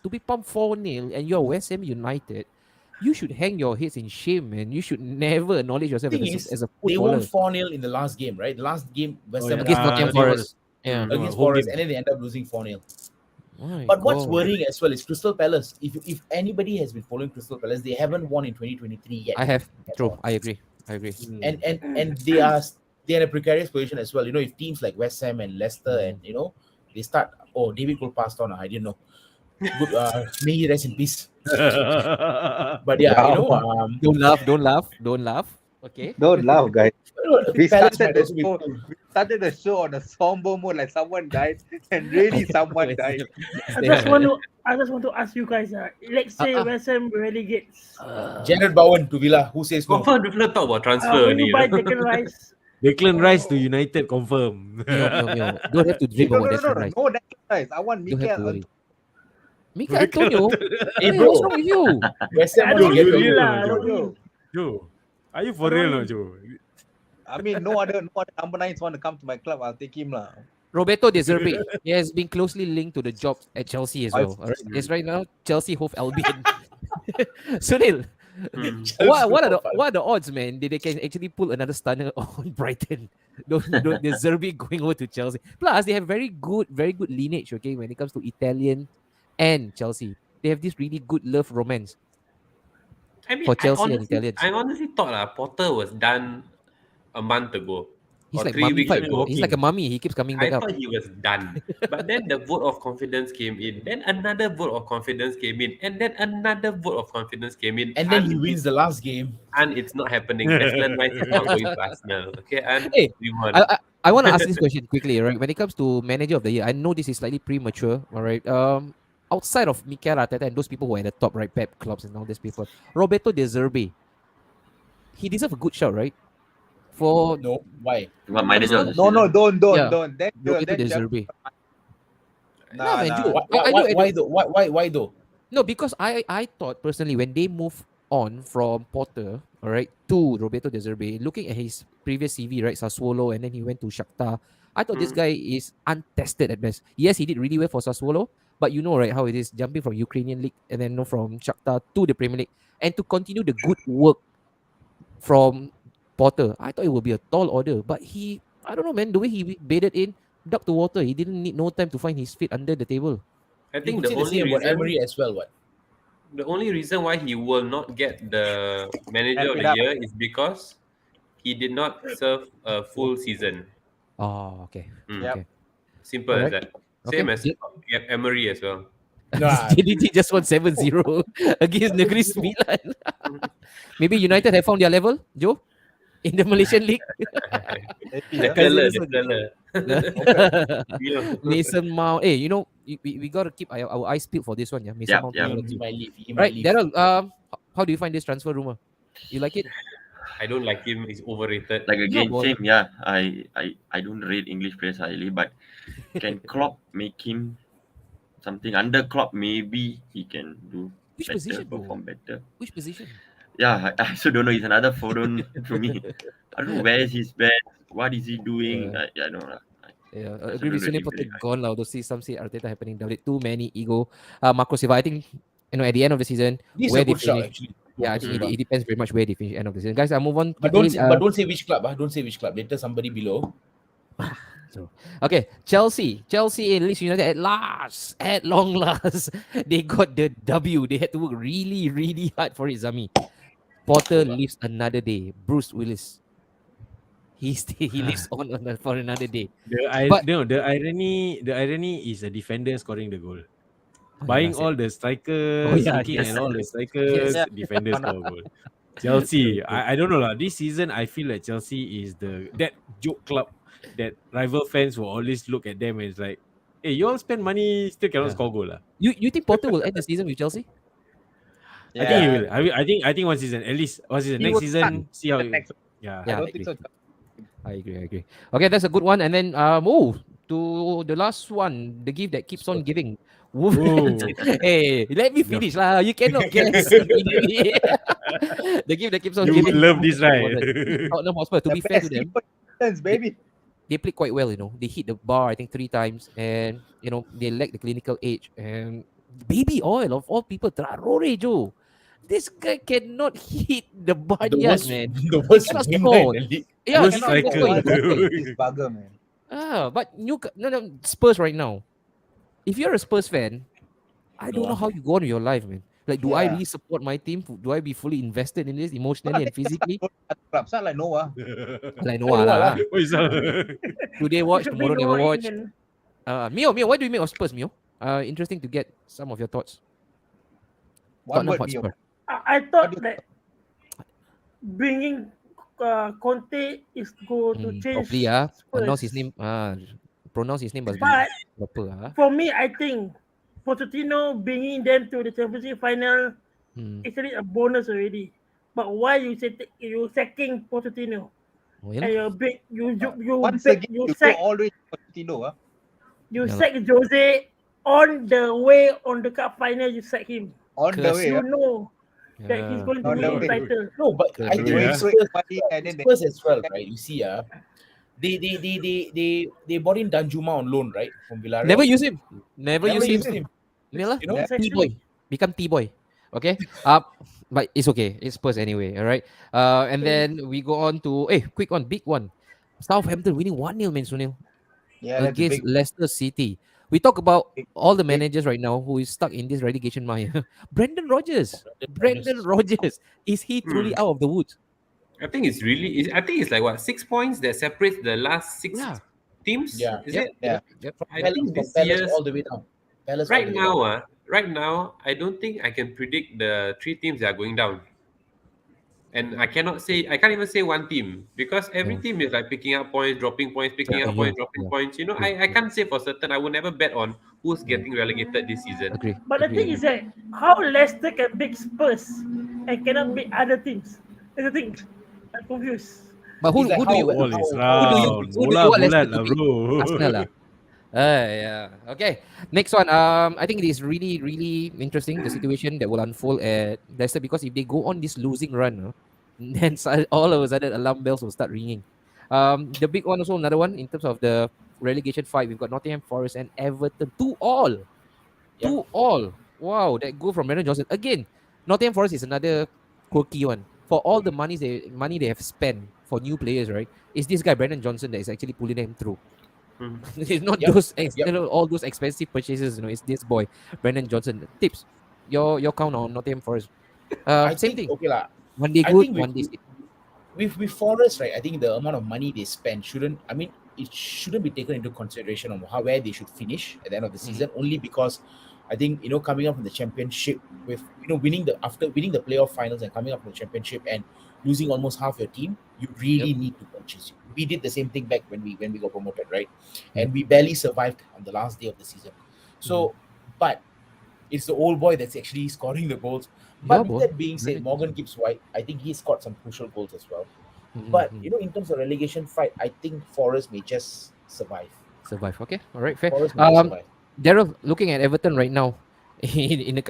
and you're West Ham United, you should hang your heads in shame, man. You should never acknowledge yourself Thing as is, a they footballer. won 4-0 in the last game, right? The last game, West Ham Against Nottingham Forest. Yeah. against home Forest, game. and then they end up losing 4-0. My But what's God. worrying as well is Crystal Palace. If anybody has been following Crystal Palace, they haven't won in 2023 yet. I have. That's True. all. I agree. And they're in a precarious position as well. If teams like West Ham and Leicester and they start. Oh, David Gold passed on. I didn't know. Good. May he rest in peace. But yeah, Don't laugh. Okay. Don't laugh, guys. We Palace started, might also be- we started the show on a somber mood, like someone died, and really someone died. I just want to ask you guys. Let's say West Ham relegates. Jared Bowen to Villa. Who says no? Confirm different talk about transfer. Will only, you buy you know. Declan Rice? Declan Rice to United confirm. Mio. Don't have to dream No, about no, that, no, right? no, that guys. I want Don't have to Mikel. worry. Mika Antonio, Hey, hey, bro. what's wrong with you? West Ham I will don't get need the Villa. goal. I don't need. Joe, are you for real, no, Joe? I mean, no other number 9s want to come to my club. I'll take him lah. Roberto De Zerbi, he has been closely linked to the job at Chelsea as well. All right? Yes, right now Chelsea Hove Albion. Sunil, what are the odds, man? That they can actually pull another stunner on Brighton? Don't De Zerbi going over to Chelsea. Plus, they have very good lineage. Okay, when it comes to Italian and Chelsea, they have this really good love romance. I mean, For Chelsea and honestly, Italians. I honestly thought Potter was done a month ago. He's or like 3 weeks mummified, ago. bro. He's like a mummy. He keeps coming I back up. thought he was done. But then the vote of confidence came in. Then another vote of confidence came in. And then another vote of confidence came in. And then he wins the last game. And it's not happening. Declan Rice is not going to Arsenal. Okay, and Hey, we won. I want to ask this question quickly, right? When it comes to manager of the year, I know this is slightly premature, all right? Outside of Mikel Arteta and those people who are at the top, right? Pep clubs and all these people, Roberto De Zerbi, he deserves a good shout, right? For No, why? What manager? of the No, season? don't. Then, Roberto De then Zerbi. nah, man, nah. Joe. Why though? Why though? No, because I thought personally when they move on from Potter, all All right, 2, Roberto De Zerbi. Looking at his previous CV, right, Sassuolo, and then he went to Shakhtar. I thought this guy is untested at best. Yes, he did really well for Sassuolo, but you know, right, how it is jumping from Ukrainian league and then from Shakhtar to the Premier League and to continue the good work from Potter. I thought it would be a tall order, but I don't know, man, the way he baited in, duck to water, he didn't need no time to find his feet under the table. I You think could say the same about Emery as well. What? the only reason why he will not get the manager of Help it the up. year is because he did not serve a full season. Oh, okay. Mm. Okay. Simple Alright. as that. Same Okay. as Emery as well. Nah, JDT just won 7-0 against Negeri Sembilan. Maybe United have found their level, Joe, in the Malaysian league. The color. Mason Mount. Hey, you know, we got to keep our eyes peeled for this one. Yeah, Mason Yep, Mount. yep. he might leave. He might Right, leave. Daryl. How do you find this transfer rumor? You like it? I don't like him. He's overrated. Like again, boy. same. Yeah, I don't rate English players highly, but can Klopp make him something under Klopp? Maybe he can do Which better, position, bro? perform better. Which position? Yeah, I also don't know. He's another Foden to me. I don't know where is his best. What is he doing? I don't know. Yeah, I agree with don't Sunil rate him Potter very high. gone now. To see some say Arteta happening. There too many ego. Marco Silva. I think at the end of the season, This is where a they good shout finish. actually. Yeah, actually, it depends very much where they finish end of the season. Guys, I move on. But quickly, don't say which club. Don't say which club. Later somebody below. Okay, Chelsea, and Leeds United at last, at long last, they got the W. They had to work really, really hard for it, Zami. Potter lives another day. Bruce Willis, he lives on for another day. The irony is a defender scoring the goal. Buying all the strikers, looking at all the strikers, Yes. defenders score a goal. Chelsea, I don't know lah. This season, I feel like Chelsea is that joke club that rival fans will always look at them and it's like, hey, you all spend money, still cannot score goal lah. You think Potter will end the season with Chelsea? I think he will. I think one season, at least one season. He Next will season, start see how. the next one. Yeah. I don't think so. I agree. Okay, that's a good one. And then to the last one, the gift that keeps on giving. Hey, let me finish lah. You cannot guess. The gift that keeps on You giving. love this, right? Tottenham Hotspur. To be fair to them, Baby. they played quite well. They hit the bar I think 3 times, and they lack the clinical age. And baby oil of all people, Traore, Joe. This guy cannot hit the barnyard, man. The worst Cannot winger score. in the league. Yeah, Worst cannot striker. score. This bugger, man. But Spurs right now. If you're a Spurs fan, I don't know how you go on with your life, man. Like, do I Yeah. really support my team? Do I be fully invested in this emotionally and physically? Club, sound like Noah. Like Noah lah. What is that? Today watch, Should be tomorrow never Noah watch. England. Mio, what do you make of Spurs, Mio? Interesting to get some of your thoughts. One Tottenham word, Mio. Hotspur. I thought that bringing Conte is go to change Properly, pronounce his Spurs. name. Pronounce his name must be But proper. for me, I think Pochettino bringing them to the Champions League final is really a bonus already. But why you sacking Pochettino? Oh, And Once again, you go sack all the way to Pochettino. Yeah lah. sack Jose on the way on the cup final. You sack him. On the way. You know that he's going to On the win the way. title. No, but I think Yeah. Spurs as well, right? You see, they bought in Danjuma on loan, right, from Villarreal. Never use him. Never use used him. Mila, You know? T-boy. Become T-boy. Okay? But it's okay. It's Spurs anyway. All right. And then we go on to quick one, big one. Southampton winning 1-0, man, Sunil. Yeah, that's Against big. Leicester City. We talk about Big- all the big- managers right now who is stuck in this relegation mire. Brendan Rodgers. Is he truly out of the woods? I think it's really. I think it's like what 6 points that separates the last 6 Yeah. teams. Yeah. Is Yep. it? Yeah. Yep. I Palace, think this Palace year's all the way down. Palace all right the way down. now. Right now, I don't think I can predict the 3 teams that are going down. And I can't even say one team because every Yeah. team is like picking up points, dropping points, picking up points, dropping points. I can't say for certain. I would never bet on who's getting relegated this season. Agree. But the thing is that how Leicester can beat Spurs and cannot beat other teams. That's the thing. I'm confused. But who It's like do you how- All is how- round. who do you Bola want Leicester bulat to lah, beat? bro. Arsenal lah. Yeah. Okay. Next one. I think it is really, really interesting the situation that will unfold at Leicester because if they go on this losing run, then all of a sudden alarm bells will start ringing. The big one also, another one in terms of the relegation fight, we've got Nottingham Forest and Everton 2-2. Yep. 2-2. Wow, that goal from Brendan Johnson. Again, Nottingham Forest is another quirky one. For all the money they have spent for new players, right? It's this guy Brendan Johnson that is actually pulling them through. Mhm. It's not Yep. those Yep. all those expensive purchases. It's this boy Brendan Johnson. Tips. Your count on Nottingham Forest. I Same think thing. okay lah. One day I good, think one day shit. with Forest, right? I think the amount of money they spend shouldn't. I mean, it shouldn't be taken into consideration on where they should finish at the end of the season. Only because I think coming up from the championship with winning the playoff finals and coming up from the championship and losing almost half your team, you really need to purchase. We did the same thing back when we got promoted, right? And we barely survived on the last day of the season. So, but it's the old boy that's actually scoring the goals. But with that being said, Morgan Gibbs White, I think he scored some crucial goals as well. But in terms of relegation fight, I think Forest may just survive. Survive. Okay. All right. Fair. Forest may just survive. Daryl, looking at Everton right now, in the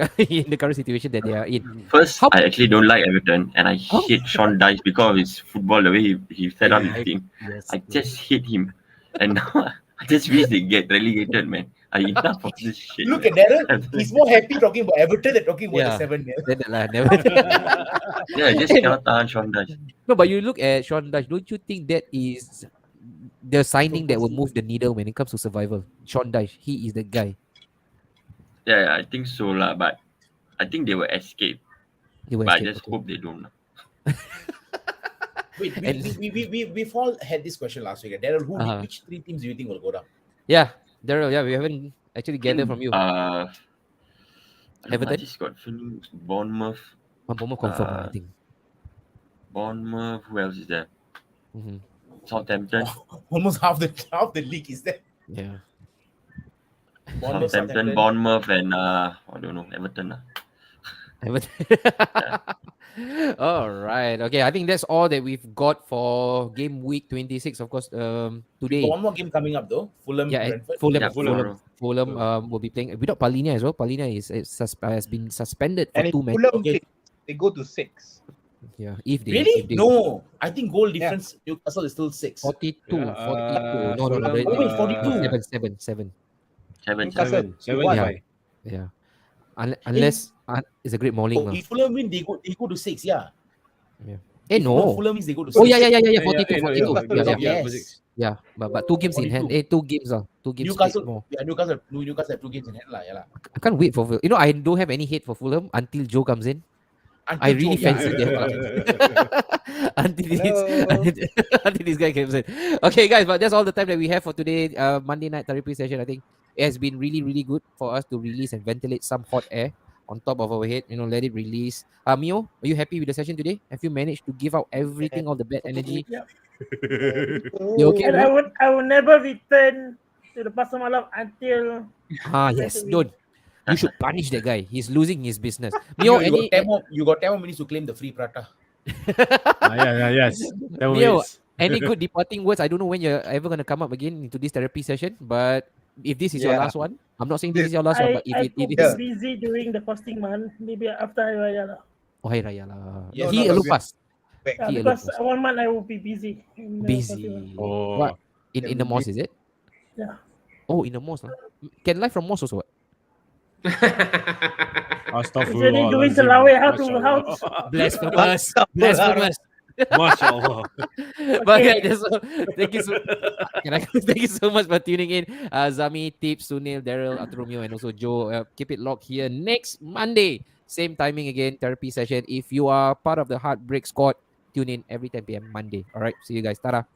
current situation that they are in. First, I actually don't like Everton, and I hate Sean Dyche because of his football, the way he set up his team. I just hate him, and now I just wish they get relegated, man. Enough of this shit. Look at Daryl. He's more happy talking about Everton than talking about the 7-0. Yeah, just cannot tahan Sean Dyche. No, but you look at Sean Dyche, don't you think that is the signing that will move the needle when it comes to survival? Sean Dyche, he is the guy. Yeah, I think so lah. But I think they will escape. I just hope they don't. Wait, we've all had this question last week. Daryl, which 3 teams do you think will go down? Yeah, Daryl. Yeah, we haven't actually gathered from you. Everton. I just got feeling Bournemouth. Bournemouth confirm, I think. Bournemouth. Who else is there? Southampton. Almost half the league is there. Yeah. Southampton, Bournemouth, and I don't know, Everton. Everton. All right. Okay, I think that's all that we've got for game week 26. Of course, today. One more game coming up though. Fulham. Fulham will be playing without Palhinha as well. Palhinha has been suspended for And 2 matches. They go to 6. Yeah, if they really? If they, no, I think goal difference. Newcastle is still 6. 42. No. Wait, 42. 7. Newcastle, 7. Yeah. Unless it's a great mauling. If Fulham win, they go to 6. Yeah. Eh, no. Fulham wins, they go to 6. Oh, yeah. 42. Yes. Yeah, but 2 games in hand. 2 games. 2 games. Newcastle more. Yeah, Newcastle have 2 games in hand. Yeah. I can't wait for Fulham. I don't have any hate for Fulham until Joe comes in. I really fancy them until this guy comes in. Okay, guys, but that's all the time that we have for today. Monday night therapy session. I think it has been really, really good for us to release and ventilate some hot air on top of our head. Let it release. Mio, are you happy with the session today? Have you managed to give out everything, all the bad energy? Yeah. You okay? And I will never return to the Pasar Malam until. Yes, don't. You should punish that guy. He's losing his business. Mio, you got 10 more minutes to claim the free prata. Yes. Mio, any good departing words? I don't know when you're ever going to come up again into this therapy session, but if this is your last one, I'm not saying this is your last one, but if I it could is be busy during the fasting month, maybe after Hari Raya lah. Oh, Hari Raya lah. Yeah, He lepas. Because 1 month I will be busy. Busy. Oh. What? In the mosque, is it? Yeah. Oh, in the mosque. Can live from mosque also? What? Usually doing tilawah house to house. Blasphemous. MashaAllah. But yeah, that's all. Thank you so much for tuning in. Zami, Tips, Sunil, Daryl, Atromio, and also Joe. Keep it locked here next Monday. Same timing again, therapy session. If you are part of the Heartbreak Squad, tune in every 10 p.m. Monday. All right, see you guys. Tada.